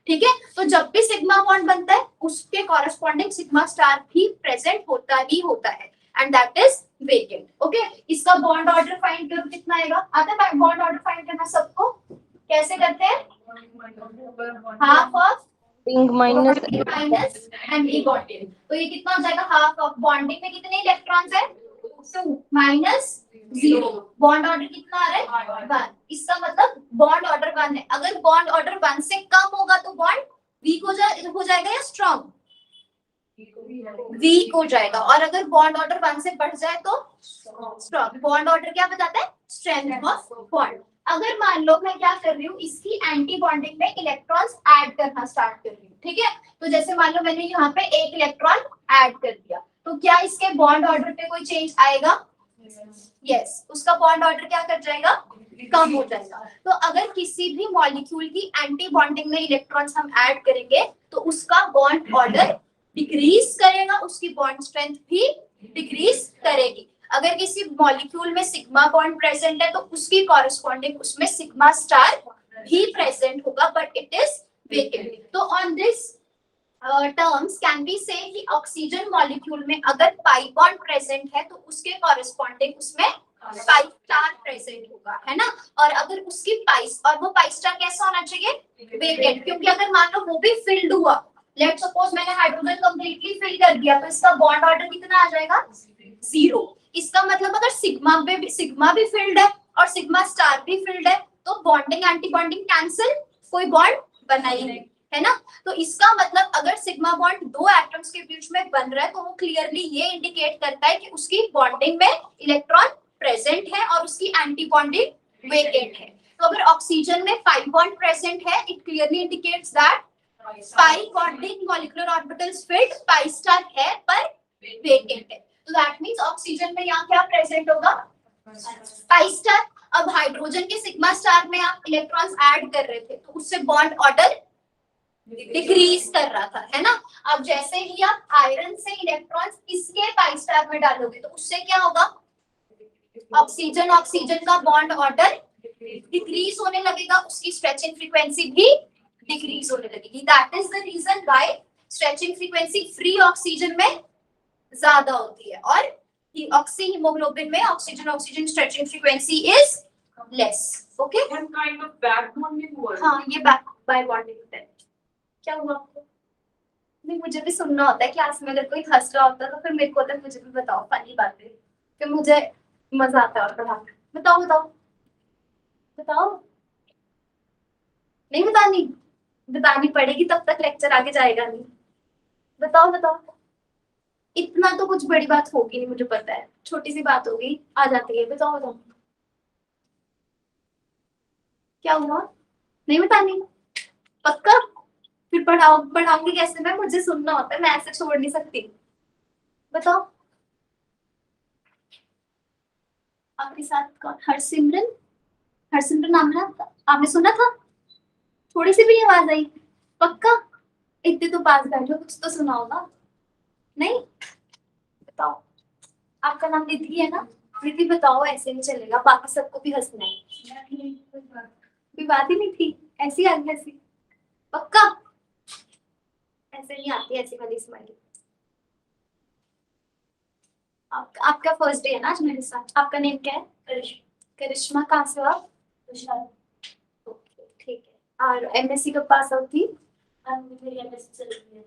ठीक है। तो जब भी सिग्मा बॉन्ड बनता है उसके कॉरेस्पॉन्डिंग सिग्मा स्टार भी प्रेजेंट होता ही होता है, and that is vacant. Okay, इसका बॉन्ड ऑर्डर फाइंड करो, कितना आएगा? आता है बॉन्ड ऑर्डर फाइंड करना सबको? कैसे करते हैं? Half of pink minus minus anti bonding. तो ये कितना हो जाएगा? हाफ ऑफ बॉन्डिंग में कितने इलेक्ट्रॉन्स है? 2 माइनस 0। बॉन्ड ऑर्डर कितना आ रहा है? 1। इसका मतलब बॉन्ड ऑर्डर 1 है। अगर बॉन्ड ऑर्डर 1 से कम होगा तो बॉन्ड वीक हो जाएगा या स्ट्रॉन्ग? वीक हो जाएगा। और अगर बॉन्ड ऑर्डर 1 से बढ़ जाए तो स्ट्रॉन्ग। बॉन्ड ऑर्डर क्या बताता है? Strength of bond. अगर मान लो मैं क्या कर रही हूँ, इसकी एंटी बॉन्डिंग में इलेक्ट्रॉन्स ऐड करना स्टार्ट कर रही हूँ, ठीक है? तो जैसे मान लो मैंने यहाँ पे एक इलेक्ट्रॉन ऐड कर दिया, तो क्या इसके बॉन्ड ऑर्डर पे कोई चेंज आएगा? यस, उसका बॉन्ड ऑर्डर क्या कर जाएगा? कम हो जाएगा। तो अगर किसी भी मॉलिक्यूल की एंटी बॉन्डिंग में इलेक्ट्रॉन्स हम ऐड करेंगे तो उसका बॉन्ड ऑर्डर डिक्रीज करेगा, उसकी बॉन्ड स्ट्रेंथ भी डिक्रीज करेगी। अगर किसी मॉलिक्यूल में सिग्मा बॉन्ड प्रेजेंट है तो उसकी कॉरेस्पॉन्डिंग उसमें सिग्मा स्टार भी प्रेजेंट होगा, बट इट इज वेकेंट। तो on this terms can be से कि ऑक्सीजन मॉलिक्यूल में अगर पाई बॉन्ड प्रेजेंट है तो उसके कॉरेस्पॉन्डिंग उसमें पाई स्टार प्रेजेंट होगा, है ना? और अगर उसकी पाई, और वो पाई स्टार कैसा होना चाहिए? वेकेंट। क्योंकि अगर मान लो वो भी फिल्ड हुआ, लेट सपोज मैंने हाइड्रोजन कंप्लीटली फिल कर दिया, तो इसका बॉन्ड ऑर्डर कितना आ जाएगा? 0। इसका मतलब अगर सिग्मा भी फिल्ड है और सिग्मा स्टार भी फिल्ड है तो बॉन्डिंग एंटी बॉन्डिंग कैंसिल, कोई बॉन्ड बना ही नहीं, है ना? तो इसका मतलब अगर सिग्मा बॉन्ड दो एटम्स के बीच में बन रहा है तो वो क्लियरली ये इंडिकेट करता है कि उसकी बॉन्डिंग में इलेक्ट्रॉन प्रेजेंट है और उसकी एंटी बॉन्डिंग वेकेंट है। तो अगर ऑक्सीजन में पाई बॉन्ड प्रेजेंट है, it clearly indicates that pi bonding molecular orbitals field, pi star है पर वेकेंट है। तो दैट मींस ऑक्सीजन में यहाँ क्या प्रेजेंट होगा? Pi star. अब हाइड्रोजन के सिग्मा स्टार में आप इलेक्ट्रॉन्स ऐड कर रहे थे तो उससे बॉन्ड ऑर्डर डिक्रीज कर रहा था, है ना? अब जैसे ही आप आयरन से इलेक्ट्रॉन्स इसके पाई स्टार में डालोगे तो उससे क्या होगा? ऑक्सीजन का बॉन्ड ऑर्डर डिक्रीज होने लगेगा, उसकी स्ट्रेचिंग फ्रीक्वेंसी भी डिक्रीज होने लगेगी। That is the reason why stretching frequency free oxygen में ज्यादा होती है और ऑक्सी हीमोग्लोबिन में oxygen stretching frequency is less. Okay, kind of back bonding हुआ है। हाँ, ये बैक बाय बॉन्डिंग होता है। क्या हुआ आपको? नहीं, मुझे भी सुनना होता है क्लास में, अगर कोई हंस रहा होता है तो फिर मेरे को होता है मुझे भी बताओ फनी बातें, फिर मुझे मजा आता है और पढ़ाने। बताओ बताओ बताओ। नहीं बतानी? बतानी पड़ेगी, तब तक लेक्चर आगे जाएगा नहीं। बताओ बताओ। इतना तो कुछ बड़ी बात होगी नहीं, मुझे पता है, छोटी सी बात होगी, आ जाती है। बताओ बताओ। क्या हुआ? नहीं बतानी? पक्का? फिर पढ़ाऊंगी कैसे मैं? मुझे सुनना होता है, मैं ऐसे छोड़ नहीं सकती। बताओ। आपके साथ कौन? हरसिमरन? हरसिमरन नाम है आपका? आपने सुना था? थोड़ी सी भी आवाज आई? पक्का? इतने तो पास बैठो, कुछ तो सुना होगा। नहीं? बताओ। आपका नाम निधि है ना? निधि बताओ, ऐसे नहीं चलेगा, बाकी सबको भी हंसना है। कोई बात ही नहीं थी, ऐसी आ गई ऐसी? पक्का? ऐसे नहीं आती ऐसी वाली स्माइल। आपका फर्स्ट डे है ना आज मेरे साथ। आपका नेम क्या है? करिश्मा। करिश्मा, कहाँ से हो आप? ठीक है। और एमएससी कब पास आउट थी? मेरी एमएससी चल रही है।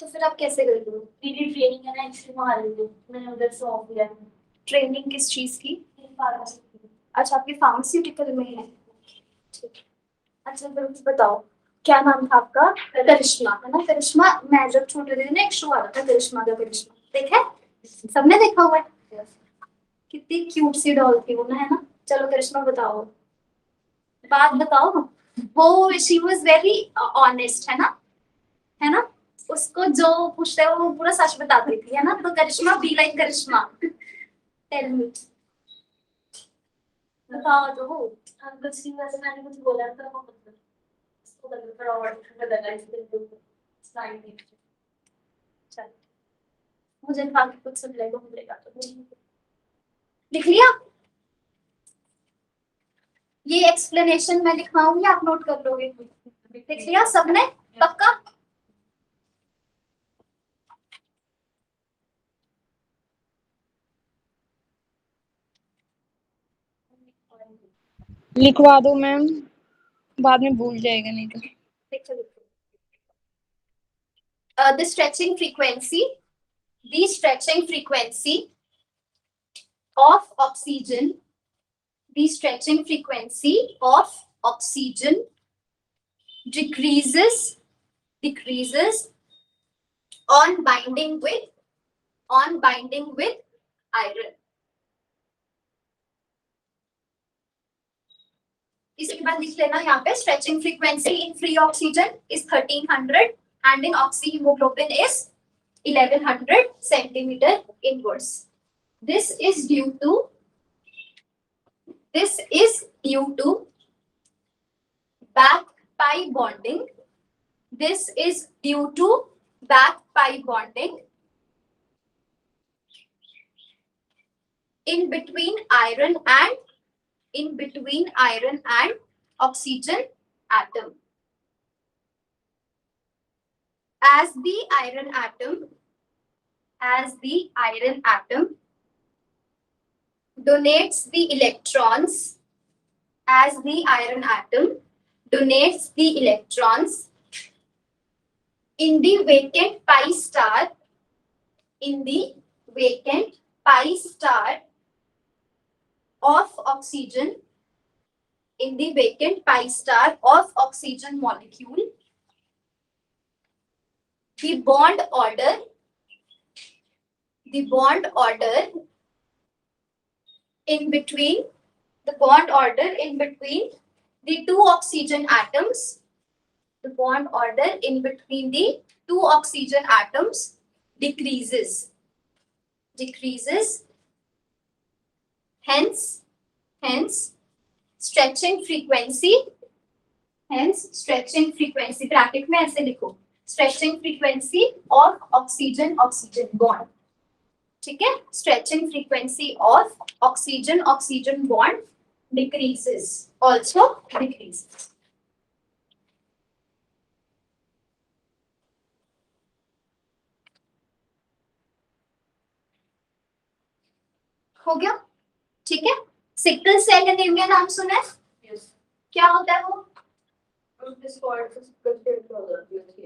तो फिर आप कैसे कर रहे हो? मेरी ट्रेनिंग है ना, एक्चुअली वहाँ रही हूँ, मैंने उधर से ऑफ लिया है। ट्रेनिंग किस चीज की? फार्मेसी की। अच्छा, आपकी फार्मास्यूटिकल में है। ठीक है। अच्छा, फिर मुझे बताओ क्या नाम था आपका? करिश्मा, है ना? करिश्मा, मैं जब छोटे थे ना एक शो आता था करिश्मा का करिश्मा, देखा है? सबने देखा हुआ है? कितनी क्यूट सी डॉल थी वो ना, है ना? चलो करिश्मा बताओ, बात बताओ। वो शी वाज वेरी ऑनेस्ट, है ना? है ना? उसको जो पूछते हैं वो पूरा सच बताती थी, है ना? तो Karishma, be like Karishma. Tell me, बताओ तो। कुछ नहीं, वैसे मैंने कुछ बोला था वो मतलब उसको थोड़ा और बदलना है। स्लाइड नहीं। चल, मुझे बाकी कुछ समझेगा मिलेगा तो लिख लिया? ये एक्सप्लेनेशन मैं लिखवाऊंगी, आप नोट कर लोगे? लिख लिया सबने? पक्का? लिखवा दो मैम, बाद में भूल जाएगा नहीं तो। The stretching frequency of oxygen, the stretching frequency of oxygen decreases on binding with iron. इसके बाद लिख लेना यहाँ पे stretching frequency in free oxygen is 1300 and in oxyhemoglobin is 1100 centimeter inverse. This is due to back pi bonding. This is due to back pi bonding in between iron and oxygen atom. As the iron atom donates the electrons, in the vacant pi star, of oxygen, molecule, the bond order in between the two oxygen atoms, decreases. Hence stretching frequency, bracket में ऐसे लिखो, stretching frequency of oxygen bond. ठीक है, stretching frequency of oxygen bond decreases. हो गया, ठीक है. Sickle cell anaemia नाम सुना है? Yes. क्या होता है वो?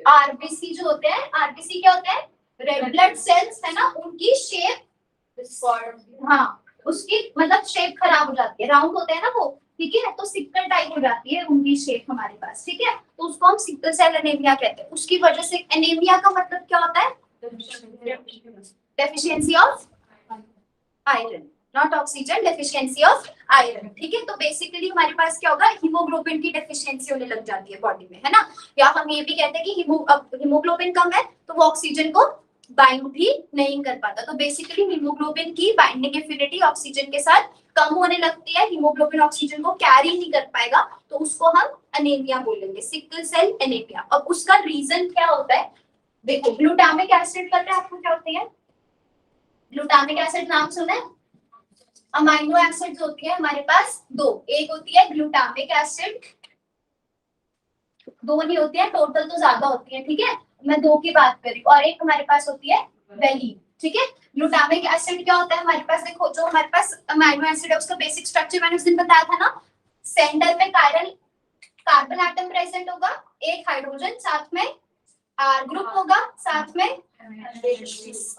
आरबीसी जो होते हैं, आरबीसी क्या होता है? रेड ब्लड सेल्स है ना, उनकी शेप, हाँ, उसकी मतलब शेप खराब हो जाती है, राउंड होते हैं ना वो, ठीक है, तो सिकल टाइप हो जाती है उनकी शेप हमारे पास, ठीक है, तो उसको हम सिकल सेल एनीमिया कहते हैं. उसकी वजह से एनीमिया का मतलब क्या होता है? Deficiency of iron, not oxygen, deficiency of iron. ठीक है, तो बेसिकली हमारे पास क्या होगा? हीमोग्लोबिन की डेफिशिएंसी होने लग जाती है बॉडी में, है ना, या हम ये भी कहते हैं कि हीमोग्लोबिन कम है तो वो ऑक्सीजन को बाइंड भी नहीं कर पाता. तो बेसिकली हीमोग्लोबिन की बाइंडिंग एफिनिटी ऑक्सीजन के साथ कम होने लगती है, हीमोग्लोबिन ऑक्सीजन को कैरी नहीं कर पाएगा, तो उसको हम एनीमिया बोलेंगे, सिकल सेल एनीमिया. अब उसका रीजन क्या होता है? देखो, ग्लूटामिक एसिड पता है आपको क्या होती है? ग्लूटामिक एसिड नाम सुना है? अमाइनो एसिड्स होती है हमारे पास दो, एक होती है ग्लूटामिक एसिड, दो नहीं होती है, टोटल तो ज्यादा होती है, ठीक है, मैं दो की बात कर रही हूँ, और एक हमारे पास होती है वेलिन. ठीक है, ग्लूटामिक एसिड क्या होता है हमारे पास? देखो, जो हमारे पास अमाइनो एसिड है उसका बेसिक स्ट्रक्चर मैंने उस दिन बताया था ना, सेंटर में कार्बन एटम प्रेजेंट होगा, एक हाइड्रोजन, साथ में आर ग्रुप होगा, साथ में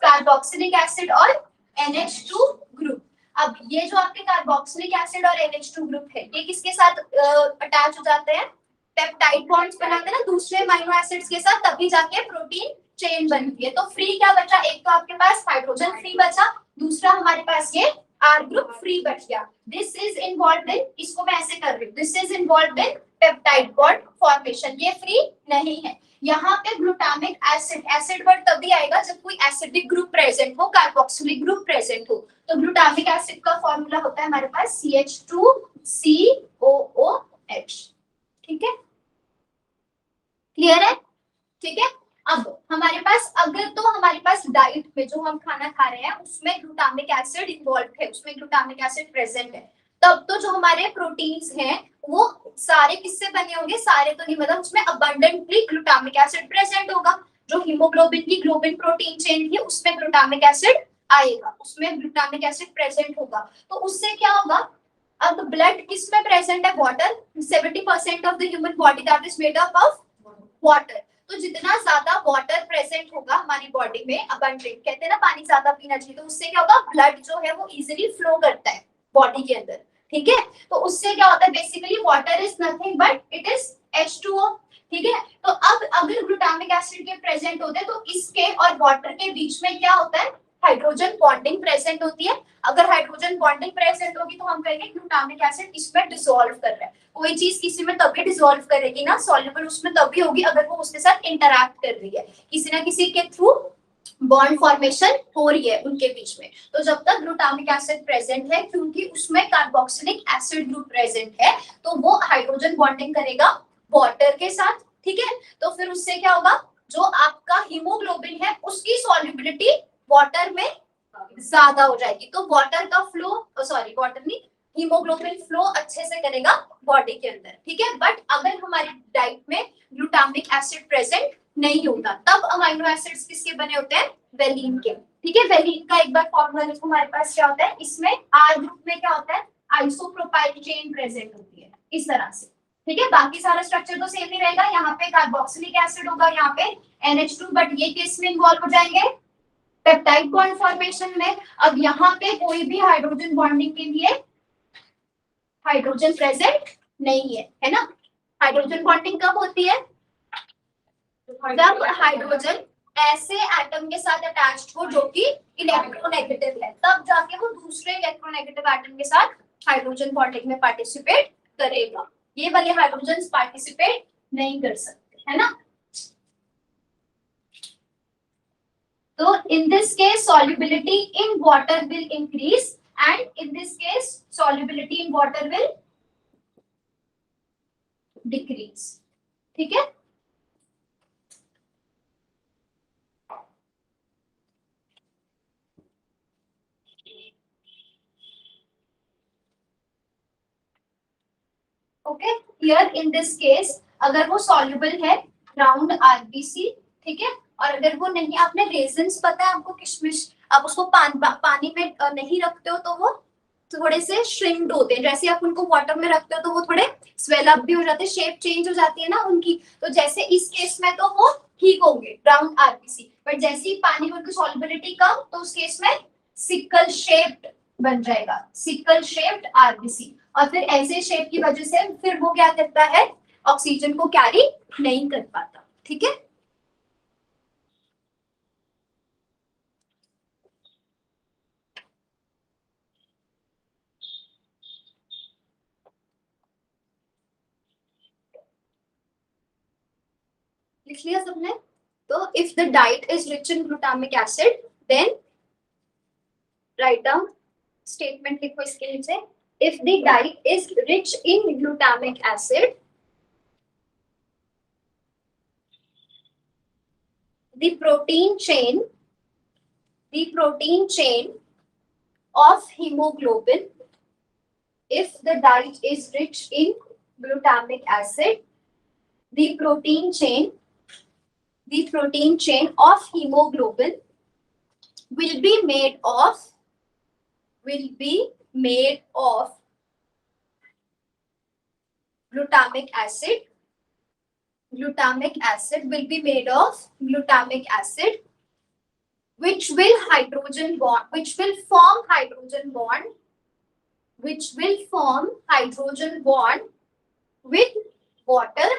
कार्बोक्सिलिक एसिड और NH2 ग्रुप. अब ये जो आपके कार्बोक्सिलिक एसिड और NH2 ग्रुप है, ये किसके साथ अटैच हो जाते हैं? पेप्टाइड बॉन्ड्स बनाते हैं ना दूसरे अमीनो एसिड्स के साथ, तभी जाके प्रोटीन चेन बनती है. तो फ्री क्या बचा? एक तो आपके पास हाइड्रोजन फ्री बचा, दूसरा हमारे पास ये आर ग्रुप फ्री बच गया. दिस इज इन्वॉल्वड इन, इसको मैं ऐसे कर रही हूँ, this is involved in peptide bond formation. ये फ्री नहीं है. यहाँ पे ग्लूटामिक एसिड, एसिड वर्ड तभी आएगा जब कोई एसिडिक ग्रुप प्रेजेंट हो, कार्बोक्सिलिक ग्रुप प्रेजेंट हो. तो ग्लूटामिक एसिड का फॉर्मूला होता है हमारे पास CH2COOH. ठीक है, क्लियर है? ठीक है, अब हमारे पास, अगर तो हमारे पास डाइट में जो हम खाना खा रहे हैं उसमें ग्लूटामिक एसिड इन्वॉल्व है, उसमें ग्लूटामिक एसिड प्रेजेंट है, तब तो जो हमारे प्रोटीन्स हैं वो सारे किससे बने होंगे? सारे तो नहीं, मतलब उसमें अबंडेंटली ग्लूटामिक एसिड प्रेजेंट होगा. जो हीमोग्लोबिन की ग्लोबिन प्रोटीन चेन थी उसमें ग्लूटामिक एसिड आएगा, उसमें ग्लूटामिक एसिड प्रेजेंट होगा. तो उससे क्या होगा? अब ब्लड किसमें प्रेजेंट है? Water. 70% of the human body that is made up of water. तो जितना ज्यादा वाटर प्रेजेंट होगा हमारी बॉडी में, अबंडेंट कहते हैं ना पानी ज्यादा पीना चाहिए, तो उससे क्या होगा? ब्लड जो है वो इजीली फ्लो करता है बॉडी के अंदर, ठीक है। तो उससे क्या होता है? Basically water is nothing but it is H2O, ठीक है। तो अब अगर ग्लूटामिक एसिड के प्रेजेंट होते हैं तो इसके और वाटर के बीच में क्या होता है? हाइड्रोजन बॉन्डिंग प्रेजेंट होती है। अगर हाइड्रोजन बॉन्डिंग प्रेजेंट होगी तो हम कहेंगे ग्लूटामिक एसिड इसमें डिसॉल्व कर रहा है। कोई चीज किसी में तभी डिसॉल्व करेगी ना, सॉल्युबल उसमें तभी होगी अगर वो उसके साथ इंटरैक्ट कर रही है, किसी ना किसी के थ्रू बॉन्ड फॉर्मेशन हो रही है उनके बीच में। तो जब तक ग्लूटामिक एसिड प्रेजेंट है, क्योंकि उसमें कार्बोक्सिलिक एसिड ग्रुप प्रेजेंट है, तो वो हाइड्रोजन बॉन्डिंग करेगा वाटर के साथ, ठीक है। तो फिर उससे क्या होगा? जो आपका हीमोग्लोबिन है उसकी सॉल्युबिलिटी वाटर में ज्यादा हो जाएगी, तो वाटर का फ्लो, सॉरी वाटर नहीं, हीमोग्लोबिन फ्लो अच्छे से करेगा बॉडी के अंदर, ठीक है। बट अगर हमारी डाइट में ग्लूटामिक एसिड प्रेजेंट नहीं होता, तब अमाइनो एसिड्स किसके बने होते हैं? वेलिन के, ठीक है। वेलिन का एक बार फॉर्मूला लिखो, हमारे पास क्या होता है इसमें? आर ग्रुप में क्या होता है? आइसोप्रोपाइल चेन प्रेजेंट होती है इस तरह से, ठीक है। बाकी सारा स्ट्रक्चर तो सेम ही रहेगा, यहाँ पे कार्बोक्सिलिक एसिड होगा, यहाँ पे NH2, बट ये किस में इन्वॉल्व हो जाएंगे? पेप्टाइड बॉन्ड फॉर्मेशन में। अब यहाँ पे कोई भी हाइड्रोजन बॉन्डिंग के लिए हाइड्रोजन प्रेजेंट नहीं है ना। हाइड्रोजन बॉन्डिंग कब होती है? जब हाइड्रोजन ऐसे एटम के साथ अटैच्ड हो जो कि इलेक्ट्रोनेगेटिव है, तब जाके वो दूसरे इलेक्ट्रोनेगेटिव एटम के साथ हाइड्रोजन बॉन्डिंग में पार्टिसिपेट करेगा। ये वाले हाइड्रोजन पार्टिसिपेट नहीं कर सकते, है ना। So in this case solubility in water will increase and in this case solubility in water will decrease, ठीक है। Okay, here in this case अगर वो soluble है round RBC, ठीक है। और अगर वो नहीं, आपने रेजन्स पता है आपको, किशमिश, आप उसको पानी में नहीं रखते हो तो वो थोड़े से श्रिंक्ड होते हैं, जैसे आप उनको वाटर में रखते हो तो वो थोड़े स्वेल अप भी हो जाते हैं, शेप चेंज हो जाती है ना उनकी। तो जैसे इस केस में तो वो ठीक होंगे राउंड आरबीसी, बट जैसे ही पानी में उनकी सॉल्युबिलिटी कम, तो उस केस में सिकल शेप्ड बन जाएगा, सिकल शेप्ड आरबीसी। और फिर ऐसे शेप की वजह से फिर वो क्या करता है? ऑक्सीजन को कैरी नहीं कर पाता, ठीक है। लिख लिया सबने? तो if the diet is rich in glutamic acid then write down statement लिखो इसके नीचे। If the diet is rich in glutamic acid the protein chain of hemoglobin, if the diet is rich in glutamic acid, the protein chain of hemoglobin will be made of glutamic acid. Glutamic acid will be made of glutamic acid, which will form hydrogen bond with water.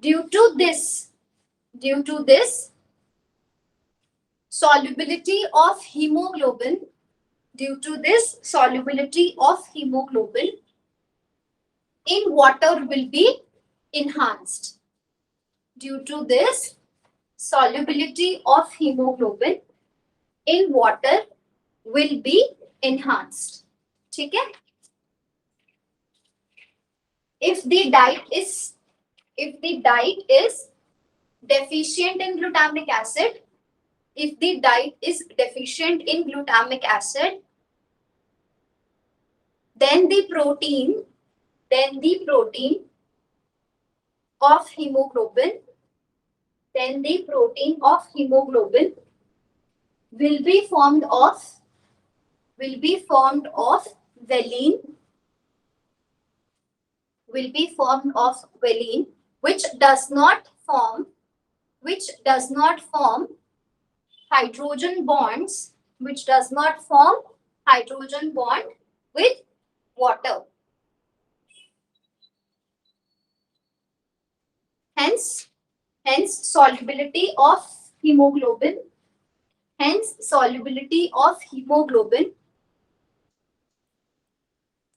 Due to this solubility of hemoglobin in water will be enhanced. Due to this solubility of hemoglobin in water will be enhanced, ठीक है। If the diet is deficient in glutamic acid, then the protein of hemoglobin will be formed of valine, which does not form hydrogen bonds, with water. Hence solubility of hemoglobin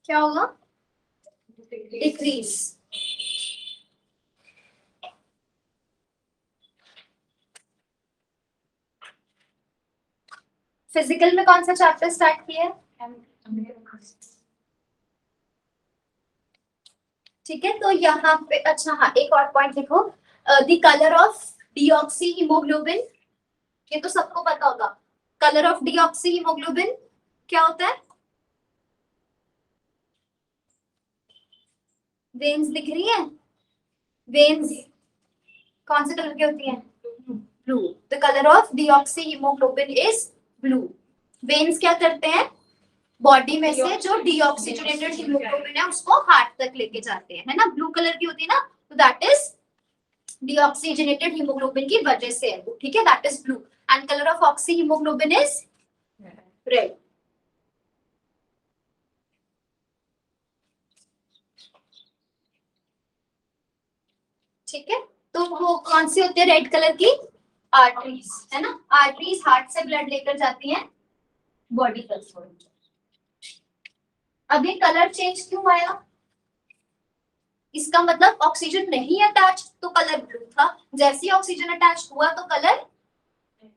क्या होगा? Decrease. Physical में कौन सा chapter start किया है? ठीक है, तो यहाँ पे अच्छा हाँ एक और पॉइंट देखो, the colour of deoxy haemoglobin, ये तो सबको पता होगा। कलर ऑफ डीऑक्सी हीमोग्लोबिन क्या होता है? वेन्स दिख रही है? वेन्स कौन से कलर की होती हैं? Blue. The colour of deoxy haemoglobin is blue. Veins क्या करते हैं? बॉडी में से जो डीऑक्सीजनेटेड हीमोग्लोबिन है उसको हार्ट तक लेके जाते हैं, है ना? ब्लू कलर की होती है ना, तो दैट इज डीऑक्सीजनेटेड हीमोग्लोबिन की वजह से है वो, ठीक है? That is blue. And colour of oxy haemoglobin is red. ठीक है, तो वो कौन सी होती है रेड कलर की? आर्टरीज, है ना? आर्टरीज हार्ट से ब्लड लेकर जाती हैं बॉडी तक। अब ये कलर चेंज क्यों आया? इसका मतलब ऑक्सीजन नहीं अटैच तो कलर ब्लू था, जैसे ही ऑक्सीजन अटैच हुआ तो कलर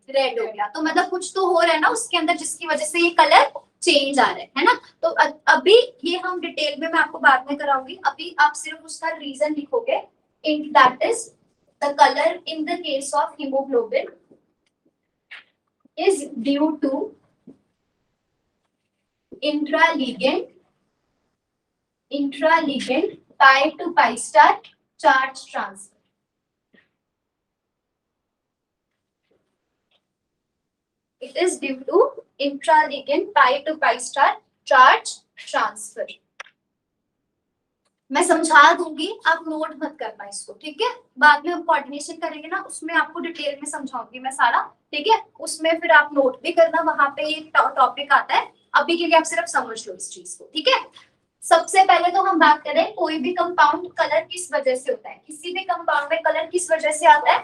रेड हो गया। तो मतलब कुछ तो हो रहा है ना उसके अंदर जिसकी वजह से ये कलर चेंज आ रहा है ना? तो अभी ये हम डिटेल में मैं आपको बाद में कराऊंगी, अभी आप सिर्फ उसका रीजन लिखोगे। In that is the colour in the case of haemoglobin is due to intraligand pi to pi star charge transfer. It is due to intraligand pi to pi star charge transfer. मैं समझा दूंगी, आप note मत करना इसको, ठीक है? बाद में हम कोऑर्डिनेशन करेंगे ना, उसमें आपको डिटेल में समझाऊंगी मैं सारा, ठीक है? उसमें फिर आप नोट भी करना, वहां पे एक टॉपिक आता है। अभी के लिए आप सिर्फ समझ लो इस चीज को, ठीक है? सबसे पहले तो हम बात करें कोई भी कंपाउंड कलर किस वजह से होता है। किसी भी कंपाउंड में कलर किस वजह से आता है?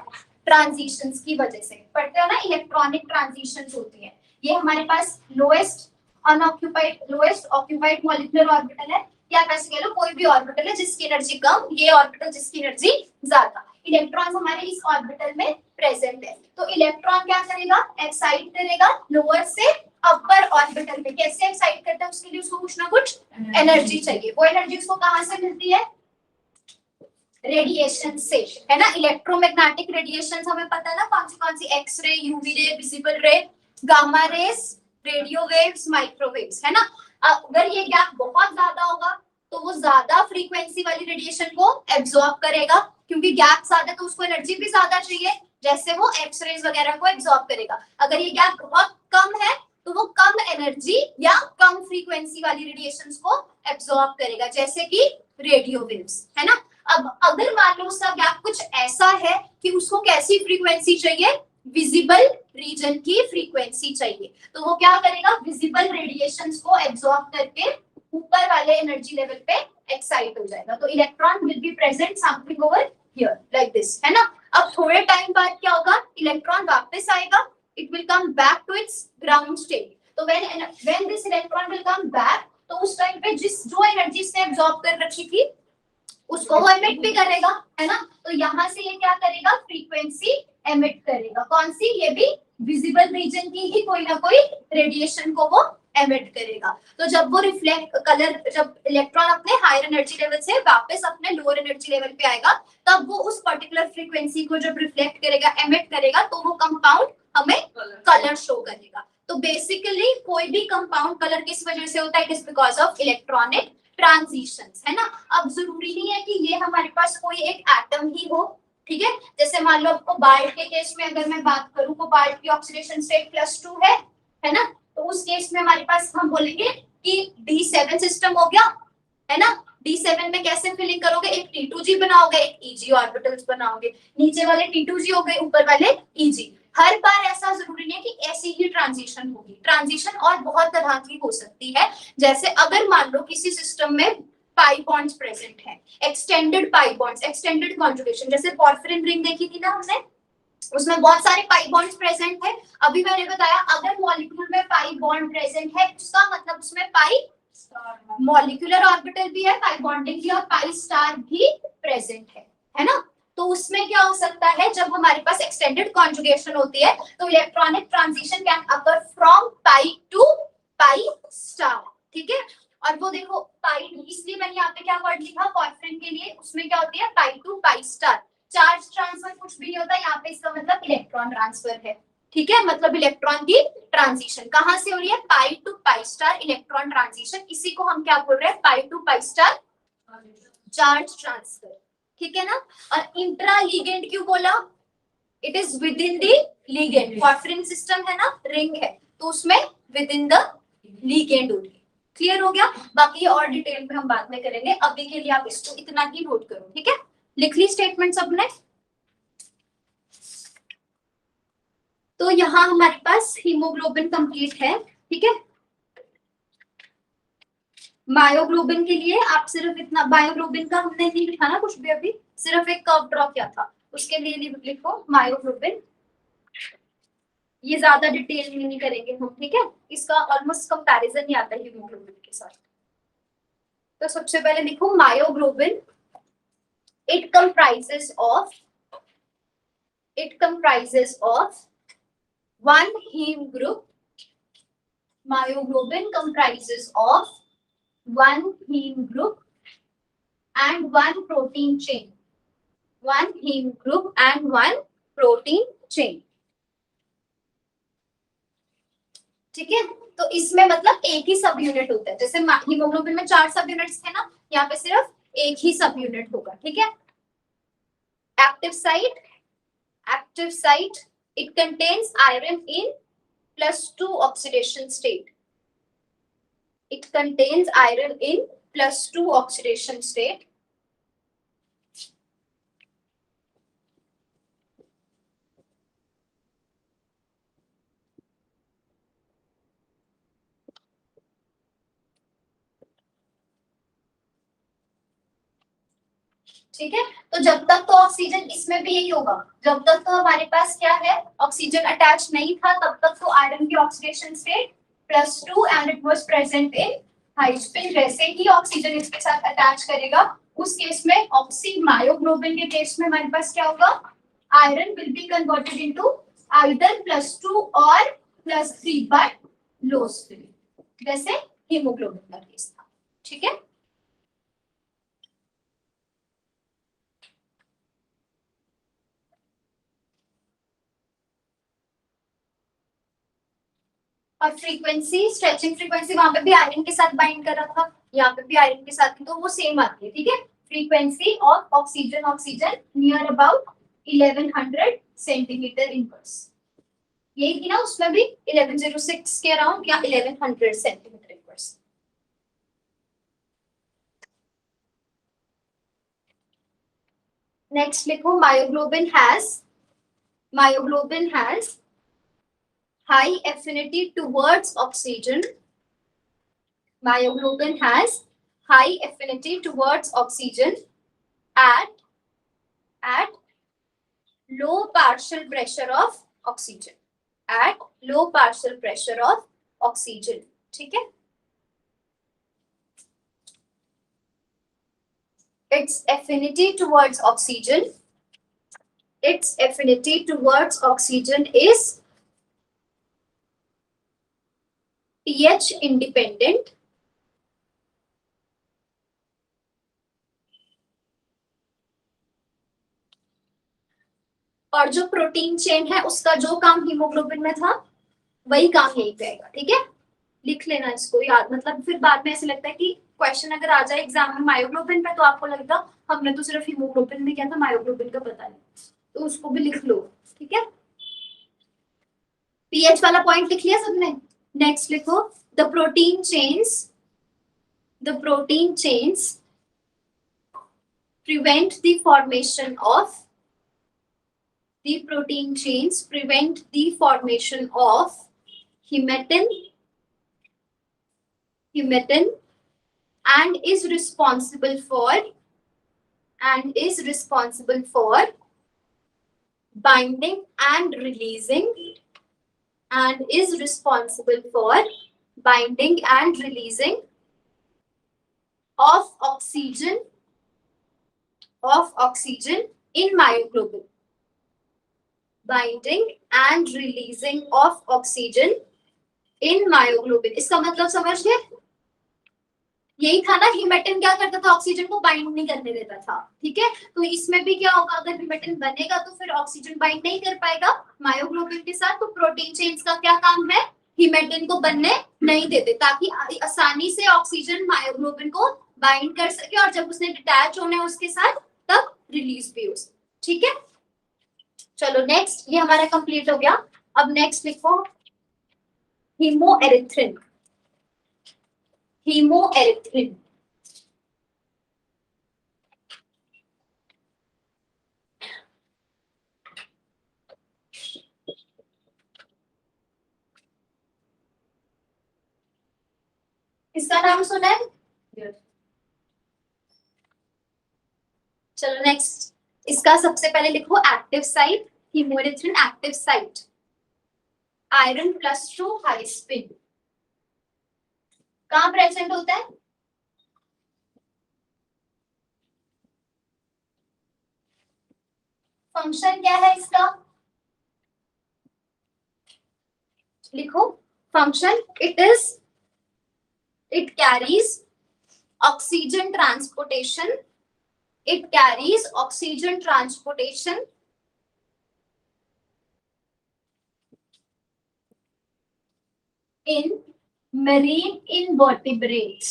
ट्रांजिशंस की वजह से। पढ़ते हो ना, इलेक्ट्रॉनिक ट्रांजिशंस होती है। ये हमारे पास लोएस्ट ऑक्यूपाइड मॉलिक्यूलर ऑर्बिटल है, या कैसे कह लो कोई भी ऑर्बिटल है जिसकी एनर्जी कम, ये ऑर्बिटल जिसकी एनर्जी ज्यादा। इलेक्ट्रॉन हमारे इस ऑर्बिटल में प्रेजेंट है, तो इलेक्ट्रॉन क्या करेगा? एक्साइट करेगा लोअर से अपर ऑर्बिटल में। कैसे एक्साइट करता है? उसके लिए उसको कुछ ना कुछ एनर्जी चाहिए। वो एनर्जी उसको कहां से मिलती है? रेडिएशन से, है ना? इलेक्ट्रोमैग्नेटिक रेडिएशन हमें पता है ना कौन सी X ray, UV ray, visible ray, gamma rays, radio waves, microwaves, है ना? अगर ये गैप बहुत ज्यादा होगा तो वो ज्यादा फ्रीक्वेंसी वाली रेडिएशन को एब्जॉर्ब करेगा, क्योंकि गैप ज्यादा तो उसको एनर्जी भी ज्यादा चाहिए, जैसे वो एक्सरेज वगैरह को एब्जॉर्ब करेगा। अगर ये गैप बहुत कम है तो वो कम एनर्जी या कम फ्रीक्वेंसी वाली रेडिएशंस को एब्जॉर्ब करेगा, जैसे कि रेडियो वेव्स, है ना? अब अगर मान लो उसका गैप कुछ ऐसा है कि उसको कैसी फ्रीक्वेंसी चाहिए? विजिबल रीजन की फ्रीक्वेंसी चाहिए, तो वो क्या करेगा? विजिबल रेडिएशंस को एब्जॉर्ब करके ऊपर वाले एनर्जी लेवल पे एक्साइट हो जाएगा। तो electron will be present something over here like this, है ना? अब थोड़े टाइम बाद क्या होगा? इलेक्ट्रॉन वापस आएगा, it will come back to its ground state. तो when this electron will come back, तो उस टाइम पे जो एनर्जी इसने एब्जॉर्ब कर रखी थी उसको वो एमिट भी करेगा, है ना? तो यहाँ से ये क्या करेगा? फ्रीक्वेंसी एमिट करेगा। कौन सी? ये भी विजिबल रीजन की ही कोई ना कोई रेडिएशन को वो एमिट करेगा। तो जब वो रिफ्लेक्ट जब इलेक्ट्रॉन अपने हायर एनर्जी लेवल से वापस अपने लोअर एनर्जी लेवल पे आएगा, तब वो उस पर्टिकुलर फ्रीक्वेंसी को जब रिफ्लेक्ट करेगा, एमिट करेगा, तो वो कंपाउंड हमें कलर शो करेगा। तो बेसिकली कोई भी कंपाउंड कलर किस वजह से होता है? It is because of electronic transitions, है ना? अब जरूरी नहीं है कि ये हमारे पास कोई एक एटम ही हो, ठीक है। जैसे मान लो आपको कोबाल्ट के केस में अगर मैं बात करूं, कोबाल्ट की ऑक्सीडेशन स्टेट +2 है ना, तो उस केस में हमारे पास हम बोलेंगे कि D7 सिस्टम हो गया, है ना। D7 में कैसे फिलिंग करोगे, एक T2G बनाओगे, एक Eg ऑर्बिटल्स बनाओगे, नीचे वाले T2G हो गए, ऊपर वाले Eg। हर बार ऐसा जरूरी नहीं है कि ऐसी ही ट्रांजिशन होगी, ट्रांजिशन और बहुत तरह की हो सकती है। जैसे अगर मान लो किसी सिस्टम में पाई बॉन्ड्स प्रेजेंट है, extended pi bonds, extended conjugation, जैसे पॉर्फिरिन रिंग देखी थी ना हमने, उसमें बहुत सारे पाई बॉन्ड्स प्रेजेंट है। अभी मैंने बताया अगर मॉलिक्यूल में पाई बॉन्ड प्रेजेंट है, उसका मतलब उसमें पाई मॉलिक्यूलर ऑर्बिटल भी है, पाई बॉन्डिंग भी, और पाई स्टार भी प्रेजेंट है ना। तो उसमें क्या हो सकता है, जब हमारे पास एक्सटेंडेड कॉन्जुगेशन होती है तो electronic transition can occur from pi to pi star, ठीक है। और वो देखो पाई, इसलिए मैंने यहाँ पे क्या वर्ड लिखा पॉर्फिरिन के लिए, उसमें क्या होती है pi to pi star. Charge transfer कुछ भी नहीं होता यहाँ पे, इसका मतलब इलेक्ट्रॉन ट्रांसफर है, ठीक है। मतलब इलेक्ट्रॉन की ट्रांजिशन कहां से हो रही है, pi to pi star electron transition, इसी को हम क्या बोल रहे हैं, pi to pi star charge transfer, ठीक है ना। और इंट्रा लिगेंड क्यों बोला, it is within the ligand, porphyrin system है ना, रिंग है, तो उसमें विद इन द लिगेंड होगी। क्लियर हो गया, बाकी और डिटेल में हम बाद में करेंगे, अभी के लिए आप इसको इतना ही नोट करो, ठीक है। लिख ली स्टेटमेंट सबने। तो यहाँ हमारे पास हीमोग्लोबिन कंप्लीट है, ठीक है। मायोग्लोबिन के लिए आप सिर्फ इतना, मायोग्लोबिन का हमने नहीं लिखा ना कुछ भी, अभी सिर्फ एक कर्व ड्रॉ किया था, उसके लिए लिखो मायोग्लोबिन। ये ज्यादा डिटेल में नहीं करेंगे हम, ठीक है, इसका ऑलमोस्ट कंपैरिजन ही आता है हीमोग्लोबिन के साथ। तो सबसे पहले लिखो myoglobin, it comprises of one heme group. Myoglobin comprises of one heme group and one protein chain. One heme group and one protein chain. ठीक है, तो इसमें मतलब एक ही सब यूनिट होता है, जैसे हीमोग्लोबिन में 4 सब यूनिट्स थे ना, यहाँ पे सिर्फ एक ही सब यूनिट होगा, ठीक है। Active site, it contains iron in +2 oxidation state. It contains iron in +2 oxidation state. ठीक है, तो जब तक तो ऑक्सीजन, इसमें भी यही होगा, जब तक तो हमारे पास क्या है, ऑक्सीजन अटैच नहीं था, तब तक तो आयरन की oxidation state +2 and it was present in hydrogen. जैसे ही ऑक्सीजन इसके साथ अटैच करेगा, उस केस में ऑक्सी मायोग्लोबिन के केस में हमारे पास क्या होगा, iron will be converted into either +2 और +3 बट लो स्पिरिट, जैसे हीमोग्लोबिन का केस था, ठीक है। और फ्रीक्वेंसी, स्ट्रेचिंग फ्रीक्वेंसी वहां पे भी आयरन के साथ बाइंड कर रखा था, यहाँ पे भी आयरन के साथ, तो वो सेम आती है, ठीक है। Frequency of oxygen near about 1100 centimetre inverse, यही थी ना उसमें भी 1106 के अराउंड या 1100 सेंटीमीटर इनवर्स। नेक्स्ट लिखो myoglobin has high affinity towards oxygen. Myoglobin has high affinity towards oxygen at low partial pressure of oxygen. At low partial pressure of oxygen. ठीक है? Its affinity towards oxygen. Its affinity towards oxygen is pH independent और जो protein chain है उसका जो काम haemoglobin में था वही काम यही पे आएगा, ठीक है। लिख लेना इसको याद, मतलब फिर बाद में ऐसे लगता है कि क्वेश्चन अगर आ जाए एग्जाम में मायोग्लोबिन पे तो आपको लगेगा हमने तो सिर्फ हीमोग्लोबिन में किया था, मायोग्लोबिन का पता नहीं, तो उसको भी लिख लो, ठीक है। पीएच वाला पॉइंट लिख लिया सबने। नेक्स्ट लिखो the protein chains prevent the formation of hemetin and is responsible for binding and releasing of oxygen in myoglobin. Binding and releasing of oxygen in myoglobin. इसका मतलब समझ गए? यही था ना, हीमेटिन क्या करता था, ऑक्सीजन को बाइंड नहीं करने देता था, ठीक है। तो इसमें भी क्या होगा, अगर हीमेटिन बनेगा तो फिर ऑक्सीजन बाइंड नहीं कर पाएगा मायोग्लोबिन के साथ। तो प्रोटीन चेन्स का क्या काम है, हीमेटिन को बनने नहीं देते ताकि आसानी से ऑक्सीजन मायोग्लोबिन को बाइंड कर सके और जब उसने डिटैच होना है उसके साथ तब रिलीज भी हो सके, ठीक है। चलो नेक्स्ट, ये हमारा कंप्लीट हो गया। अब नेक्स्ट लिखो हीमोएरिथ्रिन। इसका नाम सुना है? चलो नेक्स्ट, इसका सबसे पहले लिखो active site. Hemerythrin active site iron +2 high spin कहां प्रेजेंट होता है? फंक्शन क्या है इसका, लिखो function. it carries oxygen transportation in marine invertebrates.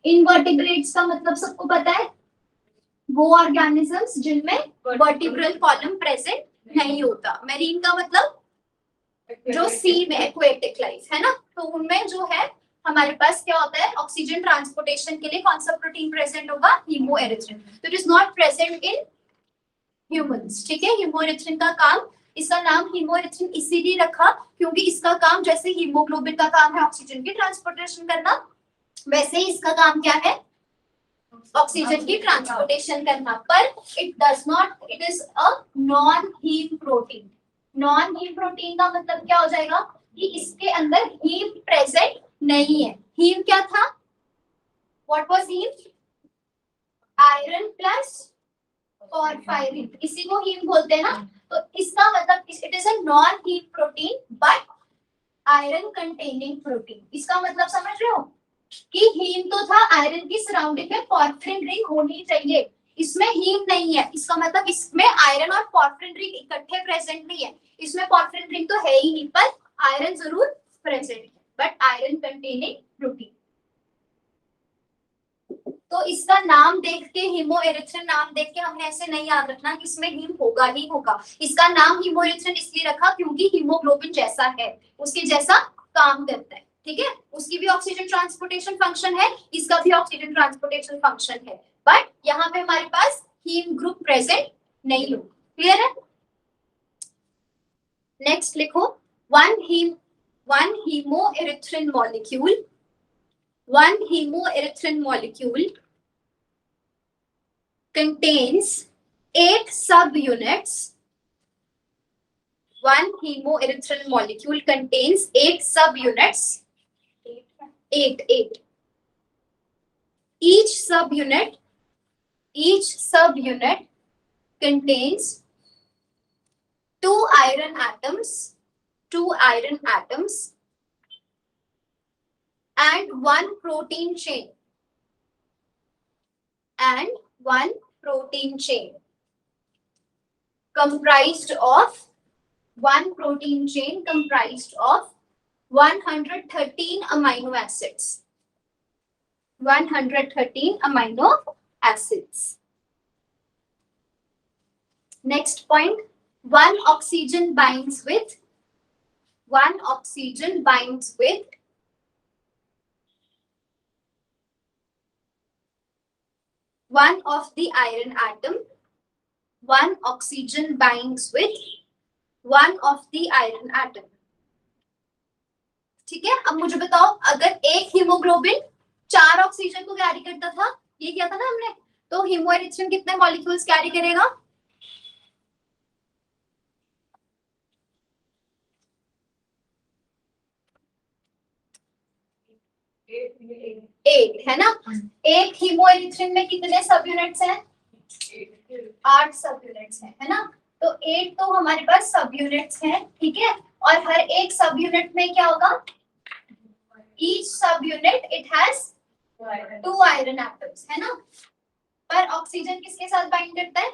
Invertebrates का मतलब सबको पता है, वो ऑर्गेनिजम्स जिनमें वर्टिब्रल कॉलम प्रेजेंट नहीं होता। मेरीन का मतलब जो सी में, एक्वेटिक लाइफ है ना, तो उनमें जो है हमारे पास क्या होता है, ऑक्सीजन ट्रांसपोर्टेशन के लिए कौन सा प्रोटीन प्रेजेंट होगा, हीमोएरिथ्रिन। तो it is not present in humans, ठीक है। हीमोएरिथ्रिन का काम, इसका नाम हीमोएरिथ्रिन इसीलिए रखा क्योंकि इसका काम जैसे हीमोग्लोबिन का काम है ऑक्सीजन की ट्रांसपोर्टेशन करना, वैसे ही इसका काम क्या है, ऑक्सीजन की ट्रांसपोर्टेशन करना। पर it is a non heme protein. Non heme protein का मतलब क्या हो जाएगा कि इसके अंदर हीम प्रेजेंट नहीं है। हीम क्या था, what was heme, iron plus porphyrin, इसी को हीम बोलते हैं ना। तो इसका मतलब it is a non heme protein but iron containing protein. इसका मतलब समझ रहे हो कि हीम तो था, आयरन की सराउंडिंग में पॉरफिरिन रिंग होनी चाहिए, इसमें हीम नहीं है। इसका मतलब इसमें आयरन और पॉरफिरिन रिंग इकट्ठे प्रेजेंट नहीं है, इसमें पॉरफिरिन रिंग तो है ही नहीं, पर आयरन जरूर प्रेजेंट है, बट आयरन कंटेनिंग प्रोटीन। तो इसका नाम देख के, हीमोएरिथ्रिन नाम देख के हमने ऐसे नहीं याद रखना कि इसमें हीम होगा ही होगा। इसका नाम हीमोएरिथ्रिन इसलिए रखा क्योंकि हीमोग्लोबिन जैसा है, उसके जैसा काम करता है, ठीक है। उसकी भी ऑक्सीजन ट्रांसपोर्टेशन फंक्शन है, इसका भी ऑक्सीजन ट्रांसपोर्टेशन फंक्शन है, बट यहाँ पे हमारे पास हीम ग्रुप प्रेजेंट नहीं हो। क्लियर है? नेक्स्ट लिखो one hemoerythrin molecule contains 8 subunits. One hemoerythrin molecule contains 8 subunits. 8. Each subunit contains 2 iron atoms and 1 protein chain. Comprised of one protein chain comprised of 113 amino acids. 113 amino acids. Next point, one oxygen binds with one of the iron atom. One oxygen binds with one of the iron atom. ठीक है, अब मुझे बताओ, अगर एक haemoglobin 4 oxygen को carry करता था, ये किया था ना हमने, तो हीमोएरिथ्रिन कितने मॉलिक्यूल्स कैरी करेगा? एक, है ना? एक हीमोएरिथ्रिन में कितने सब यूनिट्स हैं? 8 सब यूनिट्स हैं, है ना? तो 8 तो हमारे पास सब यूनिट्स हैं, ठीक है? और हर एक सब यूनिट में क्या होगा? Each subunit it has 2 iron atoms, है ना? पर ऑक्सीजन किसके साथ बाइंड करता है?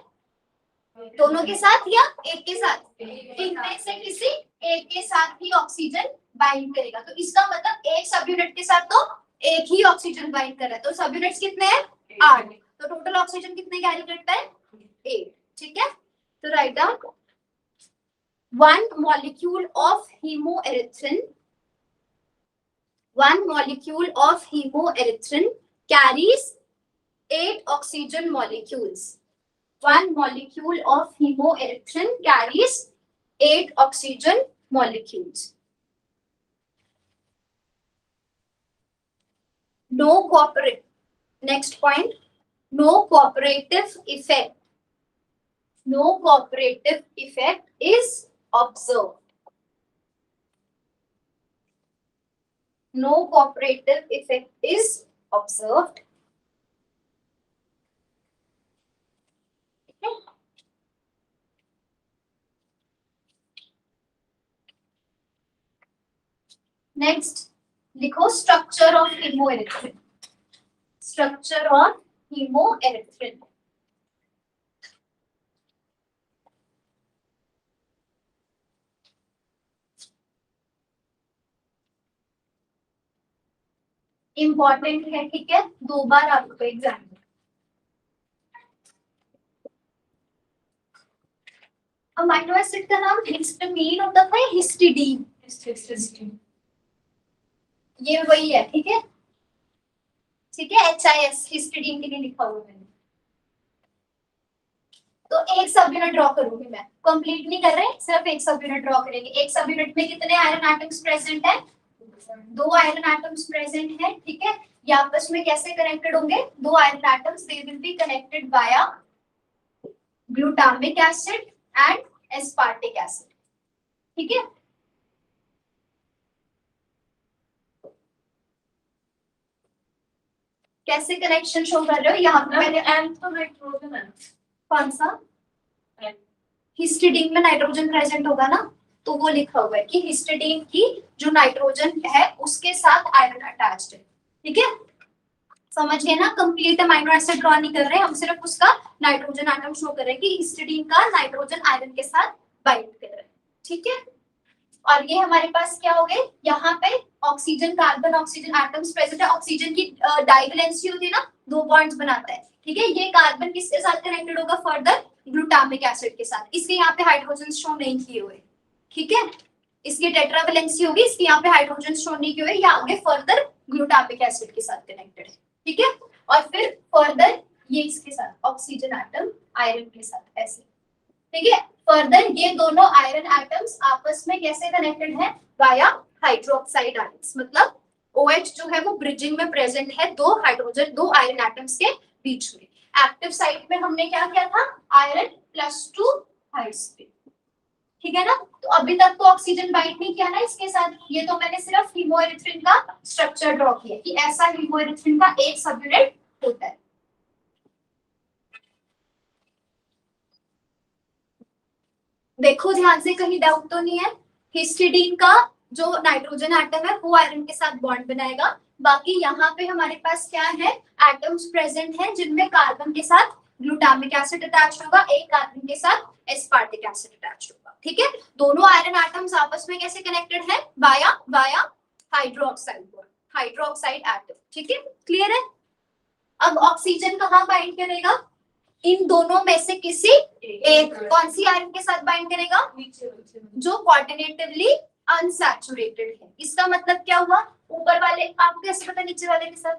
दोनों के साथ या एक के साथ? इनमें से किसी एक के साथ ही ऑक्सीजन बाइंड करेगा। तो इसका मतलब एक सब यूनिट के साथ तो एक ही ऑक्सीजन बाइंड कर रहा है। तो सब यूनिट्स कितने हैं? 8। तो टोटल ऑक्सीजन कितने कैरी करता है? 8। ठीक है, तो write down, one molecule of hemoerythrin carries 8 oxygen molecules. One molecule of hemoerythrin carries 8 oxygen molecules. Next point, no cooperative effect. No cooperative effect is observed. No cooperative effect is observed. Next, लिखो structure of hemoerythrin. Structure of hemoerythrin. Important है, ठीक है? 2 बार आपको exam में। Amino acid का नाम histamine होता था या हिस्टिडीन? ये वही है, ठीक है? ठीक है, HIS हिस्टिडीन के लिए लिखा हुआ मैंने। तो एक सब यूनिट ड्रॉ करूंगी मैं, कंप्लीट नहीं कर रहे, सिर्फ एक सब यूनिट ड्रॉ करेंगे। एक सब यूनिट में कितने आयरन एटम्स प्रेजेंट है? 2 आयरन एटम्स प्रेजेंट है, ठीक है? ये आपस में कैसे कनेक्टेड होंगे? 2 iron atoms they will be connected by glutamic acid and aspartic acid, ठीक है? कैसे कनेक्शन शो कर रहे हो? यहाँ पे मैंने एंड तो नाइट्रोजन है। कौन सा? हिस्टिडीन में नाइट्रोजन प्रेजेंट होगा ना, तो वो लिखा हुआ है कि हिस्टिडीन की जो नाइट्रोजन है उसके साथ आयरन अटैच्ड है, ठीक है? समझ गए ना? कंप्लीट अमीनो एसिड ड्रॉ नहीं कर रहे, हम सिर्फ उसका नाइट्रोजन एटम शो कर रहे हैं कि हिस्टिडीन का नाइट्रोजन आयरन के साथ बाइंड कर रहा है, ठीक है? और ये हमारे पास क्या हो गए? यहाँ पे oxygen carbon oxygen atoms present है। ऑक्सीजन की डाइवैलेंसी होती है ना, 2 बॉन्ड्स बनाता है, ठीक है? ये कार्बन किसके साथ कनेक्टेड होगा? फर्दर ग्लूटामिक एसिड के साथ। इसके यहाँ पे हाइड्रोजन शो नहीं किए हुए, ठीक है? इसकी टेट्रावैलेंसी होगी, इसके यहाँ पे हाइड्रोजन शो नहीं किए हुए, या आगे फर्दर ग्लूटामिक एसिड के साथ कनेक्टेड है, ठीक है? और फिर फर्दर ये इसके साथ ऑक्सीजन एटम आयरन के साथ ऐसे, ठीक है? फर्दर ये दोनों आयरन एटम्स आपस में कैसे कनेक्टेड है? वाया हाइड्रोक्साइड आयंस, मतलब OH जो है वो ब्रिजिंग में प्रेजेंट है 2 आयरन एटम्स के बीच में। एक्टिव साइट में हमने क्या किया था? आयरन +2 हाइड्रोजन, ठीक है ना? तो अभी तक तो ऑक्सीजन बाइंड नहीं किया ना इसके साथ, ये तो मैंने सिर्फ हीमोएरिथ्रिन का स्ट्रक्चर ड्रॉ किया कि ऐसा हीमोएरिथ्रिन का एक सब यूनिट होता है। देखो ध्यान से, कहीं डाउट तो नहीं है? हिस्टिडीन का जो नाइट्रोजन एटम है वो आयरन के साथ बॉन्ड बनाएगा, बाकी यहाँ पे हमारे पास क्या है? एटम्स प्रेजेंट हैं जिनमें कार्बन के साथ ग्लूटामिक एसिड अटैच होगा, एक कार्बन के साथ एस्पार्टिक एसिड अटैच होगा। ठीक है, दोनों आयरन एटम्स आपस में कैसे कनेक्टेड है? Via via hydroxide bond, hydroxide atom. ठीक है, क्लियर है? अब ऑक्सीजन कहाँ बाइंड करेगा? इन दोनों में से किसी एक। कौन सी आयरन के साथ बाइंड करेगा? जो कोऑर्डिनेटिवली अनसैचुरेटेड है। इसका मतलब क्या हुआ? ऊपर वाले आपको कैसे पता नीचे वाले के साथ?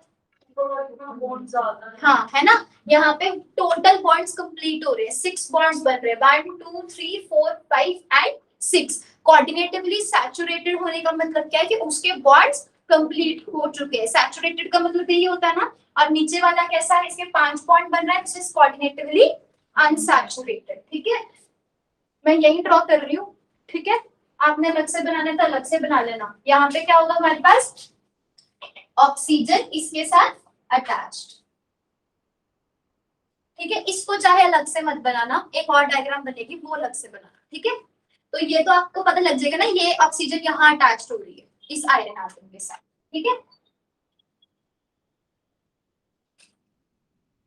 हाँ, है ना, यहाँ पे टोटल बॉन्ड्स कंप्लीट हो रहे हैं, 6 बॉन्ड्स बन रहे हैं, 1 2 3 4 5 एंड 6। कोऑर्डिनेटिवली सैचुरेटेड होने का मतलब क्या है? कि उसके बॉन्ड्स कंप्लीट हो चुके हैं। सैचुरेटेड का मतलब यही होता है ना। और नीचे वाला कैसा है? इसके 5 बॉन्ड बन रहा है, दिस इज कोऑर्डिनेटिवली अनसैचुरेटेड। ठीक है, मैं यही ड्रॉ कर रही हूँ। ठीक है, आपने अलग से बनाना है तो अलग से बना लेना। यहाँ पे क्या होगा हमारे पास? ऑक्सीजन इसके साथ अटैच्ड। ठीक है, इसको चाहे अलग से मत बनाना, एक और डायग्राम बनेगी वो अलग से बनाना। ठीक है, तो ये तो आपको पता लग जाएगा ना, ये ऑक्सीजन यहाँ अटैच्ड हो रही है इस आयरन एटम के साथ। ठीक है,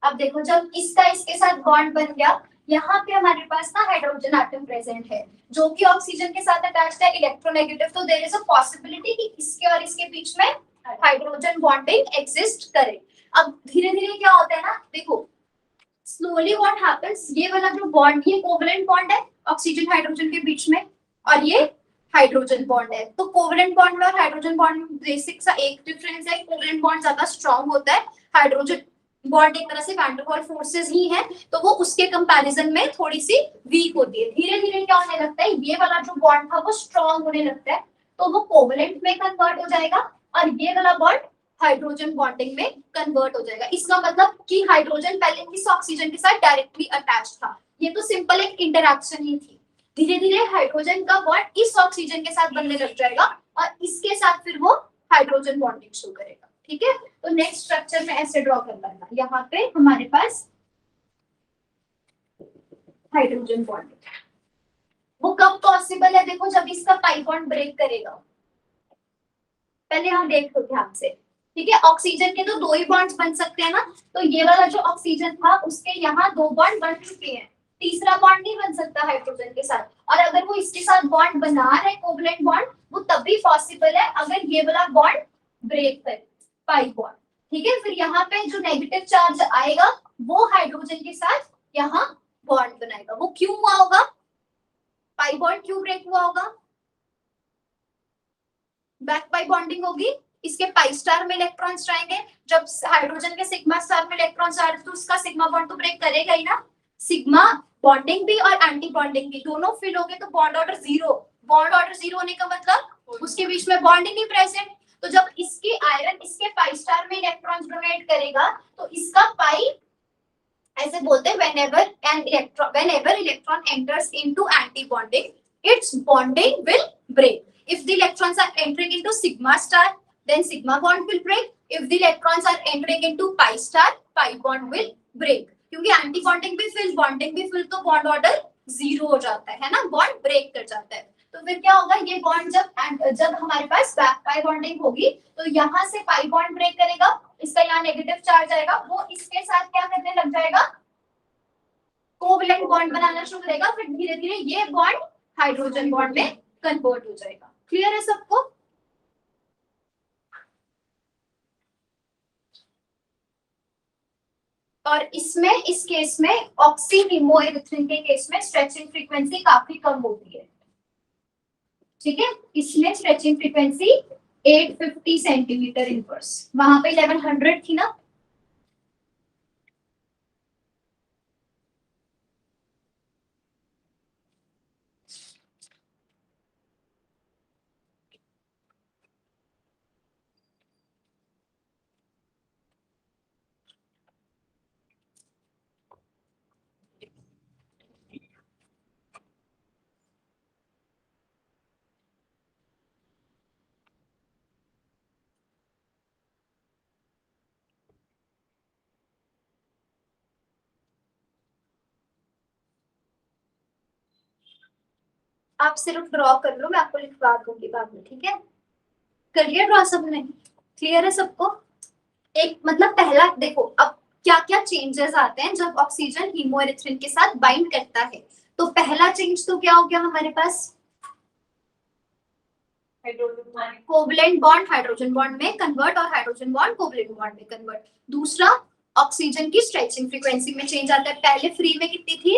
अब देखो जब इसका इसके साथ बॉन्ड बन गया, यहाँ पे हमारे पास ना हाइड्रोजन एटम प्रेजेंट है जो कि ऑक्सीजन के साथ अटैच्ड है, इलेक्ट्रोनेगेटिव। तो देयर इज अ पॉसिबिलिटी कि इसके और इसके बीच में हाइड्रोजन बॉन्डिंग एग्जिस्ट करे। अब धीरे धीरे क्या होता है ना, देखो स्लोली व्हाट हैपेंस, ये वाला जो बॉन्ड, ये कोवलेंट बॉन्ड है ऑक्सीजन हाइड्रोजन के बीच में, और ये हाइड्रोजन बॉन्ड है। तो कोवलेंट बॉन्ड में और हाइड्रोजन बॉन्ड में बेसिक सा एक डिफरेंस है, कोवलेंट बॉन्ड ज्यादा स्ट्रांग होता है, हाइड्रोजन बॉन्ड एक तरह से वैन डर वाल फोर्सेस ही है, तो वो उसके कंपैरिजन में थोड़ी सी वीक होती है। धीरे धीरे क्या होने लगता है, ये वाला जो बॉन्ड था वो स्ट्रांग होने लगता है, तो वो कोवलेंट में कन्वर्ट हो जाएगा, और ये वाला बॉन्ड हाइड्रोजन बॉन्डिंग में कन्वर्ट हो जाएगा। इसका मतलब कि हाइड्रोजन पहले किस ऑक्सीजन के साथ डायरेक्टली अटैच था, ये तो सिंपल एक इंटरैक्शन ही थी। धीरे धीरे हाइड्रोजन का बॉन्ड इस ऑक्सीजन के साथ बनने लग जाएगा, और इसके साथ फिर वो हाइड्रोजन बॉन्डिंग शो करेगा। ठीक है, तो नेक्स्ट स्ट्रक्चर में ऐसे ड्रॉ कर लेना, यहाँ पे हमारे पास हाइड्रोजन बॉन्डिंग, वो कब पॉसिबल है? देखो जब इसका पाई बॉन्ड ब्रेक करेगा, पहले हम देख लो ध्यान से। ठीक है, ऑक्सीजन के तो 2 ही बॉन्ड्स बन सकते हैं ना, तो ये वाला जो ऑक्सीजन था उसके यहाँ 2 बॉन्ड बन चुके हैं, तीसरा बॉन्ड नहीं बन सकता हाइड्रोजन के साथ। और अगर वो इसके साथ बॉन्ड बना रहे कोवलेंट बॉन्ड, वो तभी पॉसिबल है अगर ये वाला बॉन्ड ब्रेक करे, पाई बॉन्ड। ठीक है, फिर यहाँ पे जो नेगेटिव चार्ज आएगा वो हाइड्रोजन के साथ यहाँ बॉन्ड बनाएगा। वो क्यों हुआ होगा? पाई बॉन्ड क्यों ब्रेक हुआ होगा? बैक पाई बॉन्डिंग होगी, इसके पाई स्टार में इलेक्ट्रॉन्स जाएंगे, जब हाइड्रोजन के सिग्मा स्टार में इलेक्ट्रॉन्स आ रहे तो उसका सिग्मा बॉन्ड तो ब्रेक करेगा ही ना। सिग्मा बॉन्डिंग भी और एंटी बॉन्डिंग भी दोनों फिल हो गए, तो बॉन्ड ऑर्डर 0। बॉन्ड ऑर्डर 0 होने का मतलब उसके बीच में बॉन्ड ही नहीं प्रेजेंट। तो जब इसके आयरन इसके पाई स्टार में इलेक्ट्रॉन्स डोनेट करेगा, तो इसका पाई, ऐसे बोलते हैं whenever electron enters into anti bonding, its bonding will break. If the electrons are entering into sigma star, then sigma bond will break. If the electrons are entering into pi star, pi bond will break. क्योंकि anti bonding भी fill, bonding भी fill, तो bond order 0 हो जाता है ना, bond break कर जाता है। तो फिर क्या होगा, ये बॉन्ड जब हमारे पास बैक पाई बॉन्डिंग होगी, तो यहाँ से पाई बॉन्ड ब्रेक करेगा, इसका यहाँ नेगेटिव चार्ज आएगा, वो इसके साथ क्या करने लग जाएगा, कोवलेंट बॉन्ड बनाना शुरू करेगा, फिर धीरे धीरे ये बॉन्ड हाइड्रोजन बॉन्ड में कन्वर्ट हो जाएगा। क्लियर है सबको? और इसमें, इस केस में ऑक्सीनिमोएरिथ्रिन के केस में स्ट्रेचिंग फ्रीक्वेंसी काफी कम होती है। ठीक है, इसमें स्ट्रेचिंग फ्रीक्वेंसी 850 सेंटीमीटर इनवर्स, वहां पे 1100 थी ना। आप सिर्फ ड्रॉ कर लो, मैं आपको लिखवा दूंगी बाद में। ठीक है, कर लिया ड्रॉ सबने? क्लियर है सबको? एक मतलब पहला देखो, अब क्या क्या चेंजेस आते हैं जब ऑक्सीजन हीमोएरिथ्रिन के साथ बाइंड करता है। तो पहला चेंज तो क्या हो गया हमारे पास, Hydrogen bond. Covalent bond hydrogen bond में कन्वर्ट और हाइड्रोजन बॉन्ड कोवलेंट बॉन्ड में कन्वर्ट। दूसरा, ऑक्सीजन की स्ट्रेचिंग फ्रीक्वेंसी में चेंज आता है। पहले फ्री में कितनी थी,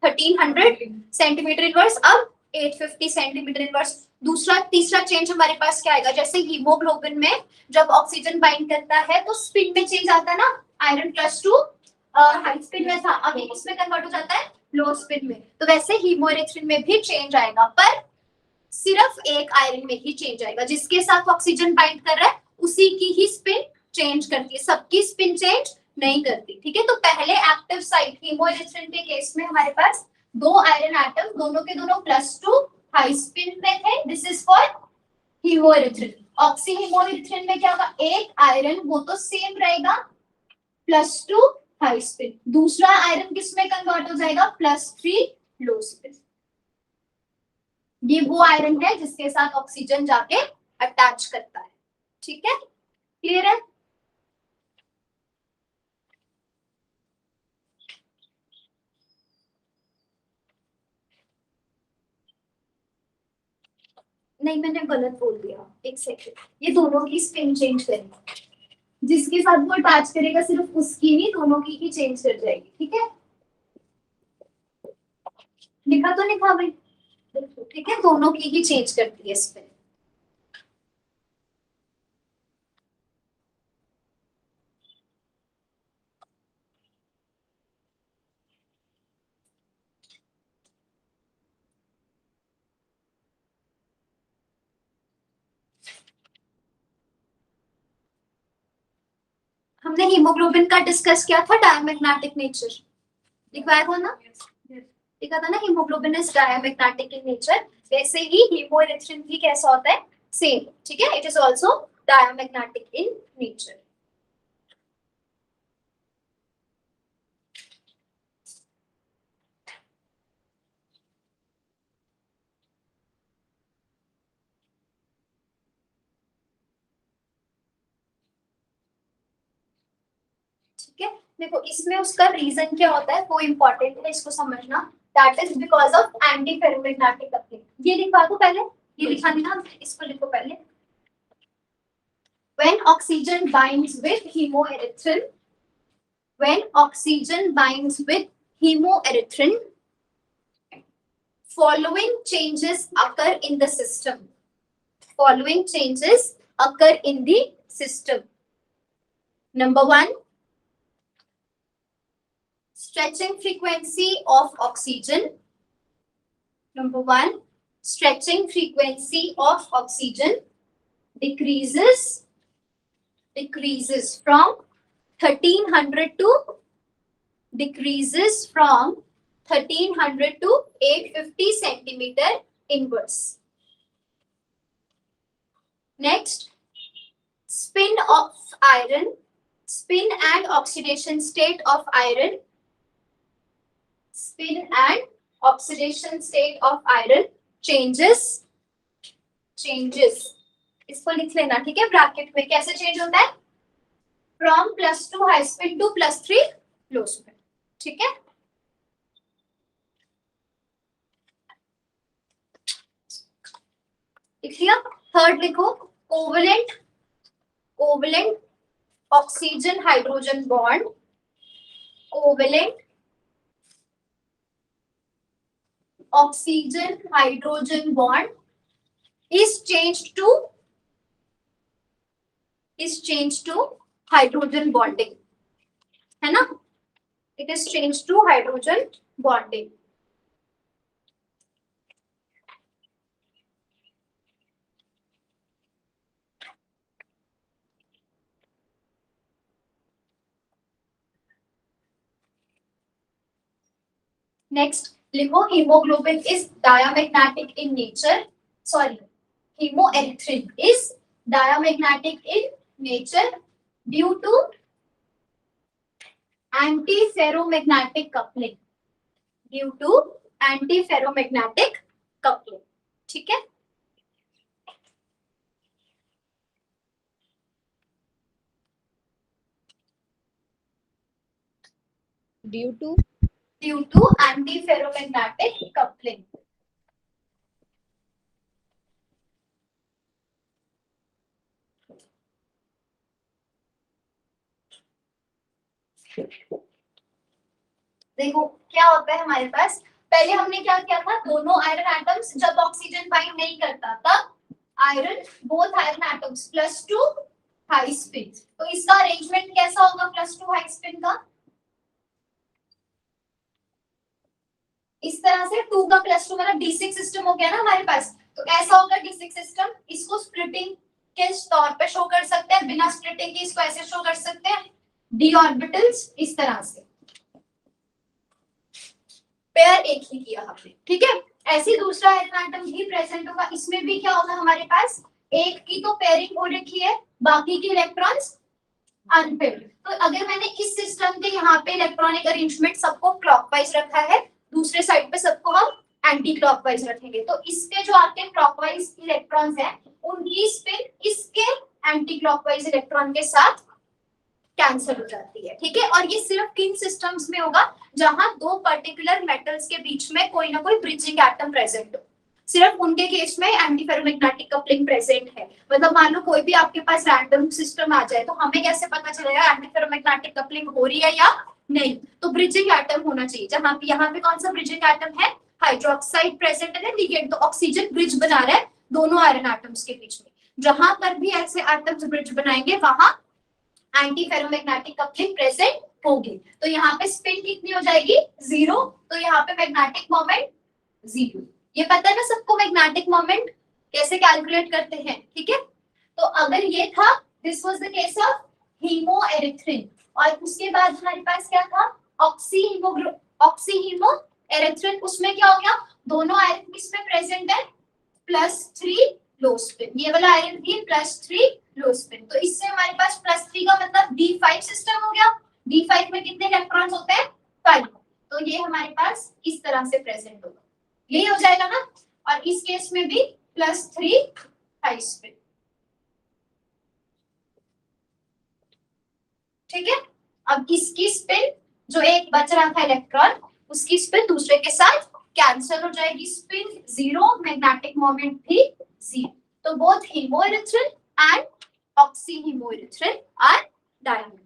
1300 सेंटीमीटर इनवर्स, अब 850 सेंटीमीटर इनवर्स। दूसरा, तीसरा चेंज हमारे पास क्या आएगा, जैसे हीमोग्लोबिन में जब ऑक्सीजन बाइंड करता है तो स्पिन में चेंज आता है ना, iron plus two high spin में था, अभी इसमें कन्वर्ट हो जाता है लो स्पिन में। तो वैसे हीमोएरिथ्रिन में भी चेंज आएगा, पर सिर्फ एक आयरन में ही चेंज आएगा। जिसके साथ ऑक्सीजन बाइंड कर रहा है उसी की ही स्पिन चेंज करती है, सबकी स्पिन चेंज नहीं करती। ठीक है, तो पहले एक्टिव साइट हीमोएरिथ्रिन के केस में हमारे पास दो आयरन एटम, दोनों के दोनों +2 हाई स्पिन में थे। This is for hemerythrin. Oxy hemerythrin में क्या होगा, एक आयरन वो तो सेम रहेगा +2 हाई स्पिन, दूसरा आयरन किसमें कन्वर्ट हो जाएगा, +3 लो स्पिन। ये वो आयरन है जिसके साथ ऑक्सीजन जाके अटैच करता है। ठीक है, क्लियर है। नहीं, मैंने गलत बोल दिया, एक सेकंड, ये दोनों की स्पिन चेंज करेगा, जिसके साथ वो अटैच करेगा सिर्फ उसकी नहीं, दोनों की ही चेंज कर जाएगी। ठीक है, लिखा तो लिखा भाई, ठीक है, दोनों की ही चेंज करती है स्पिन। हमने हीमोग्लोबिन का डिस्कस किया था, डायमैग्नेटिक नेचर लिखवाया था ना, लिखा था ना, haemoglobin is diamagnetic in nature. वैसे ही हीमोएरिथ्रिन भी कैसा होता है, सेम। ठीक है, it is also diamagnetic in nature. ठीक है, देखो इसमें उसका रीजन क्या होता है वो इंपॉर्टेंट है, इसको समझना। That is because of anti ferromagnetic coupling. ये लिखवा दो पहले, ये लिखा देना, इसको लिखो पहले। When oxygen binds with hemoerythrin, when oxygen binds with hemoerythrin, following changes occur in the system. Following changes occur in the system. Number 1, stretching frequency of oxygen. Number 1, stretching frequency of oxygen decreases from 1300 to 850 centimeter inverse. Next, spin and oxidation state of iron. Spin and oxidation state of iron changes. इसको लिख लेना, ठीक है, bracket में। कैसे change होता है, from +2 high spin to +3 low spin. ठीक है, लिख लिया। थर्ड लिखो, covalent oxygen hydrogen bond, covalent oxygen hydrogen bond is changed to hydrogen bonding, है ना, it is changed to hydrogen bonding. Next, लिखो, hemoglobin is diamagnetic in nature. Sorry, hemoerythrin is diamagnetic in nature due to antiferromagnetic coupling. Due to antiferromagnetic coupling. ठीक है, due to antiferromagnetic coupling. देखो क्या होता है हमारे पास, पहले हमने क्या किया था, दोनों आयरन एटम्स जब ऑक्सीजन बाइंड नहीं करता तब iron both iron atoms +2 high spin. तो इसका अरेंजमेंट कैसा होगा +2 हाई स्पिन का, इस तरह से 2 का +2 मतलब D6 सिस्टम हो गया ना हमारे पास। तो ऐसा होगा D6 सिस्टम, इसको स्प्लिटिंग के तौर पे शो कर सकते हैं, बिना स्प्लिटिंग के इसको ऐसे शो कर सकते हैं, d ऑर्बिटल्स इस तरह से, पेयर एक ही किया हमने, ठीक है। ऐसे ही दूसरा आयरन एटम भी प्रेजेंट होगा, इसमें भी क्या होगा हमारे पास, एक की तो पेयरिंग हो रखी है, बाकी के इलेक्ट्रॉन्स अनपेयर्ड। तो अगर मैंने इस सिस्टम के यहाँ पे इलेक्ट्रॉनिक अरेंजमेंट सबको क्लॉकवाइज रखा है, दूसरे साइड पे सबको हम एंटी क्लॉकवाइज रखेंगे, तो इसके जो आपके क्लॉकवाइज इलेक्ट्रॉन्स हैं उनकी स्पिन इसके एंटी क्लॉकवाइज इलेक्ट्रॉन के साथ कैंसिल हो जाती है, ठीक है। और ये सिर्फ किन सिस्टम्स में होगा, जहां दो पर्टिकुलर मेटल्स के बीच में कोई ना कोई ब्रिजिंग एटम प्रेजेंट हो, सिर्फ उनके केस में एंटी फेरोमैग्नेटिक कपलिंग प्रेजेंट है। मतलब मान लो कोई भी आपके पास रैंडम सिस्टम आ जाए, तो हमें कैसे पता चलेगा एंटी फेरोमैग्नेटिक कपलिंग हो रही है या नहीं, तो ब्रिजिंग एटम होना चाहिए। जहां पे यहाँ पे कौन सा ब्रिजिंग एटम है, हाइड्रोक्साइड प्रेजेंट है लिगेंड, तो ऑक्सीजन ब्रिज बना रहा है दोनों आयरन एटम्स के बीच में। जहां पर भी ऐसे एटम्स ब्रिज बनाएंगे वहां एंटी फेरोमैग्नेटिक कपलिंग प्रेजेंट होगी। तो यहाँ पे स्पिन कितनी हो जाएगी 0, तो यहाँ पे मैग्नेटिक मोमेंट 0। ये पता है ना सबको मैग्नेटिक मोमेंट कैसे कैलकुलेट करते हैं, ठीक है। तो अगर ये था, this was the case of hemerythrin, और उसके बाद हमारे पास क्या था, ऑक्सीहीमो एरिथ्रिन, उसमें क्या हो गया, दोनों आयरन किसमें प्रेजेंट है, +3 लो स्पिन, ये वाला आयरन भी +3 लो स्पिन। तो इससे हमारे पास +3 का मतलब D5 सिस्टम हो गया। D5 में कितने इलेक्ट्रॉन्स होते हैं, 5, तो ये हमारे पास इस तरह से प्रेजेंट होगा, यही हो जाएगा ना। और इस केस में भी +3 हाई स्पिन, ठीक है। अब इसकी स्पिन, जो एक बच रहा था इलेक्ट्रॉन, उसकी स्पिन दूसरे के साथ कैंसिल हो जाएगी, स्पिन 0, मैग्नेटिक मोमेंट भी 0। तो बोथ हीमोएरिथ्रिन एंड ऑक्सीहीमोएरिथ्रिन आर डायमैग्नेटिक।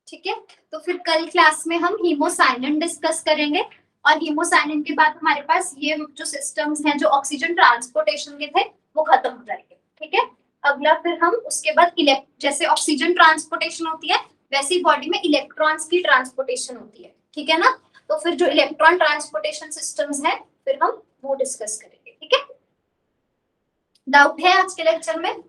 ठीक है, तो फिर कल क्लास में हम हीमोसाइनिन डिस्कस करेंगे, और हीमोसाइनिन के बाद हमारे पास ये जो सिस्टम्स हैं जो ऑक्सीजन ट्रांसपोर्टेशन के थे वो खत्म हो जाएंगे, ठीक है। अगला फिर हम उसके बाद जैसे ऑक्सीजन ट्रांसपोर्टेशन होती है वैसी बॉडी में इलेक्ट्रॉन्स की ट्रांसपोर्टेशन होती है, ठीक है ना। तो फिर जो इलेक्ट्रॉन ट्रांसपोर्टेशन सिस्टम्स है फिर हम वो डिस्कस करेंगे, ठीक है। डाउट है आज के लेक्चर में?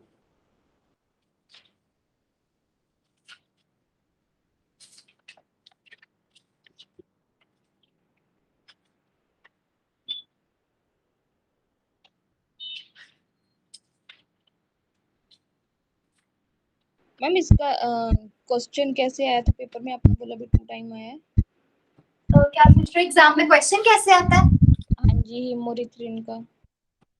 मैम इसका क्वेश्चन कैसे आया था पेपर में, आपने बोला अभी 2 टाइम आया है। तो क्या पूछ रहे एग्जाम में क्वेश्चन कैसे आता है? हाँ जी, हीमोरिथ्रिन का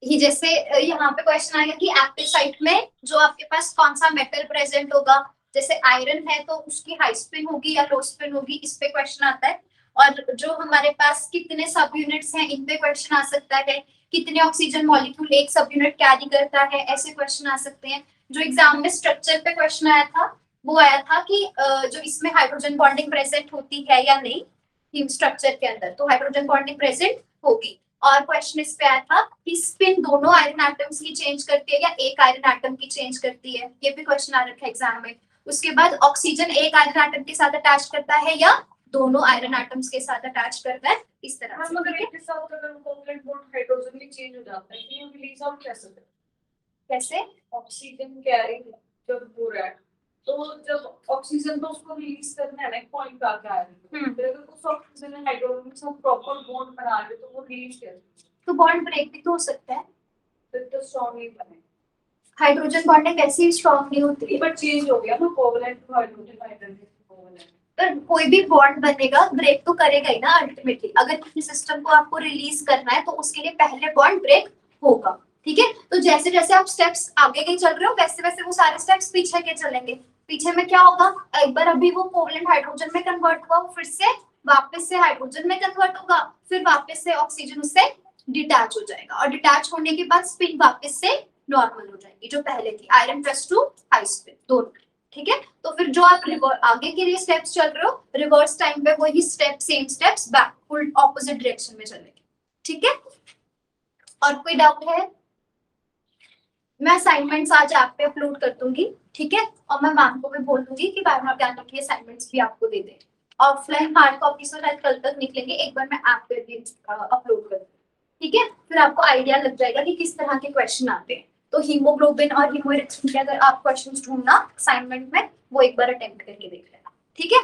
ही जैसे यहाँ पे क्वेश्चन आएगा कि एक्टिव साइट में जो आपके पास कौन सा मेटल प्रेजेंट होगा, जैसे आयरन है तो उसकी हाई स्पिन होगी या लो स्पिन होगी, इस पे क्वेश्चन आता है। और जो हमारे पास कितने सब यूनिट्स हैं इन पे क्वेश्चन आ सकता है, कितने ऑक्सीजन मॉलिक्यूल एक सब यूनिट कैरी करता है, ऐसे क्वेश्चन आ सकते हैं। जो एग्जाम में स्ट्रक्चर पे क्वेश्चन आया था वो आया था कि जो इसमें हाइड्रोजन बॉन्डिंग प्रेजेंट होती है या नहीं स्ट्रक्चर के अंदर, तो हाइड्रोजन बॉन्डिंग प्रेजेंट होगी। और क्वेश्चन इस पे आया था कि स्पिन दोनों आयरन एटम्स की चेंज करती है या एक आयरन एटम की चेंज करती है, ये भी क्वेश्चन आ रखा है एग्जाम में। उसके बाद ऑक्सीजन एक आयरन एटम के साथ अटैच करता है या दोनों आयरन एटम्स के साथ अटैच करता है, इस तरह से। अगर एक के साथ अगर कोवलेंट बॉन्ड हाइड्रोजन में चेंज हो जाता है तो ये रिलीज आउट कैसे होता है? कैसे? ऑक्सीजन कैरिंग जब हो रहा है तो जब ऑक्सीजन तो उसको रिलीज करना है ना, एक पॉइंट पे आके आया है, फिर अगर उस ऑक्सीजन ने हाइड्रोजन के साथ प्रॉपर बॉन्ड बना ले तो वो रिलीज कैसे? तो बॉन्ड ब्रेक भी तो हो सकता है, फिर तो स्ट्रॉन्ग नहीं बने, हाइड्रोजन बॉन्डिंग वैसे ही स्ट्रॉन्ग नहीं होती है, बट चेंज हो गया ना covalent to hydrogen, hydrogen to covalent. पर कोई भी बॉन्ड बनेगा ब्रेक तो करेगा ही ना अल्टीमेटली। अगर किसी सिस्टम को आपको रिलीज करना है तो उसके लिए पहले बॉन्ड ब्रेक होगा, ठीक है। तो जैसे जैसे आप स्टेप्स आगे के चल रहे हो वैसे वैसे वो सारे स्टेप्स पीछे के चलेंगे। पीछे में क्या होगा, एक बार अभी वो कोवलेंट हाइड्रोजन में कन्वर्ट हुआ, वो फिर से वापस से हाइड्रोजन में कन्वर्ट होगा, फिर वापस से ऑक्सीजन उससे डिटैच हो जाएगा, और डिटैच होने के बाद स्पिन वापस से नॉर्मल हो जाएगी जो पहले थी, iron plus two high spin दोनों, ठीक है। तो फिर जो आप आगे के लिए स्टेप्स चल रहे हो रिवर्स टाइम पे वही step same steps back full opposite direction में चलेंगे, ठीक है। और कोई डाउट है? मैं असाइनमेंट्स आज ऐप पे अपलोड कर दूंगी, ठीक है, और मैं मैम को भी बोल दूंगी कि बायोमैकेनिक की असाइनमेंट्स भी आपको दे दें। ऑफलाइन हार्ड कॉपी से शायद कल तक निकलेंगे, एक बार मैं ऐप पे भी अपलोड कर दूंगी, ठीक है। फिर आपको आइडिया लग जाएगा कि किस तरह के क्वेश्चन आते हैं। तो हीमोग्लोबिन और हीमोएरिथ्रिन के अगर आप क्वेश्चंस ढूंढना असाइनमेंट में वो एक बार अटेम्प्ट करके देख लेना, ठीक है।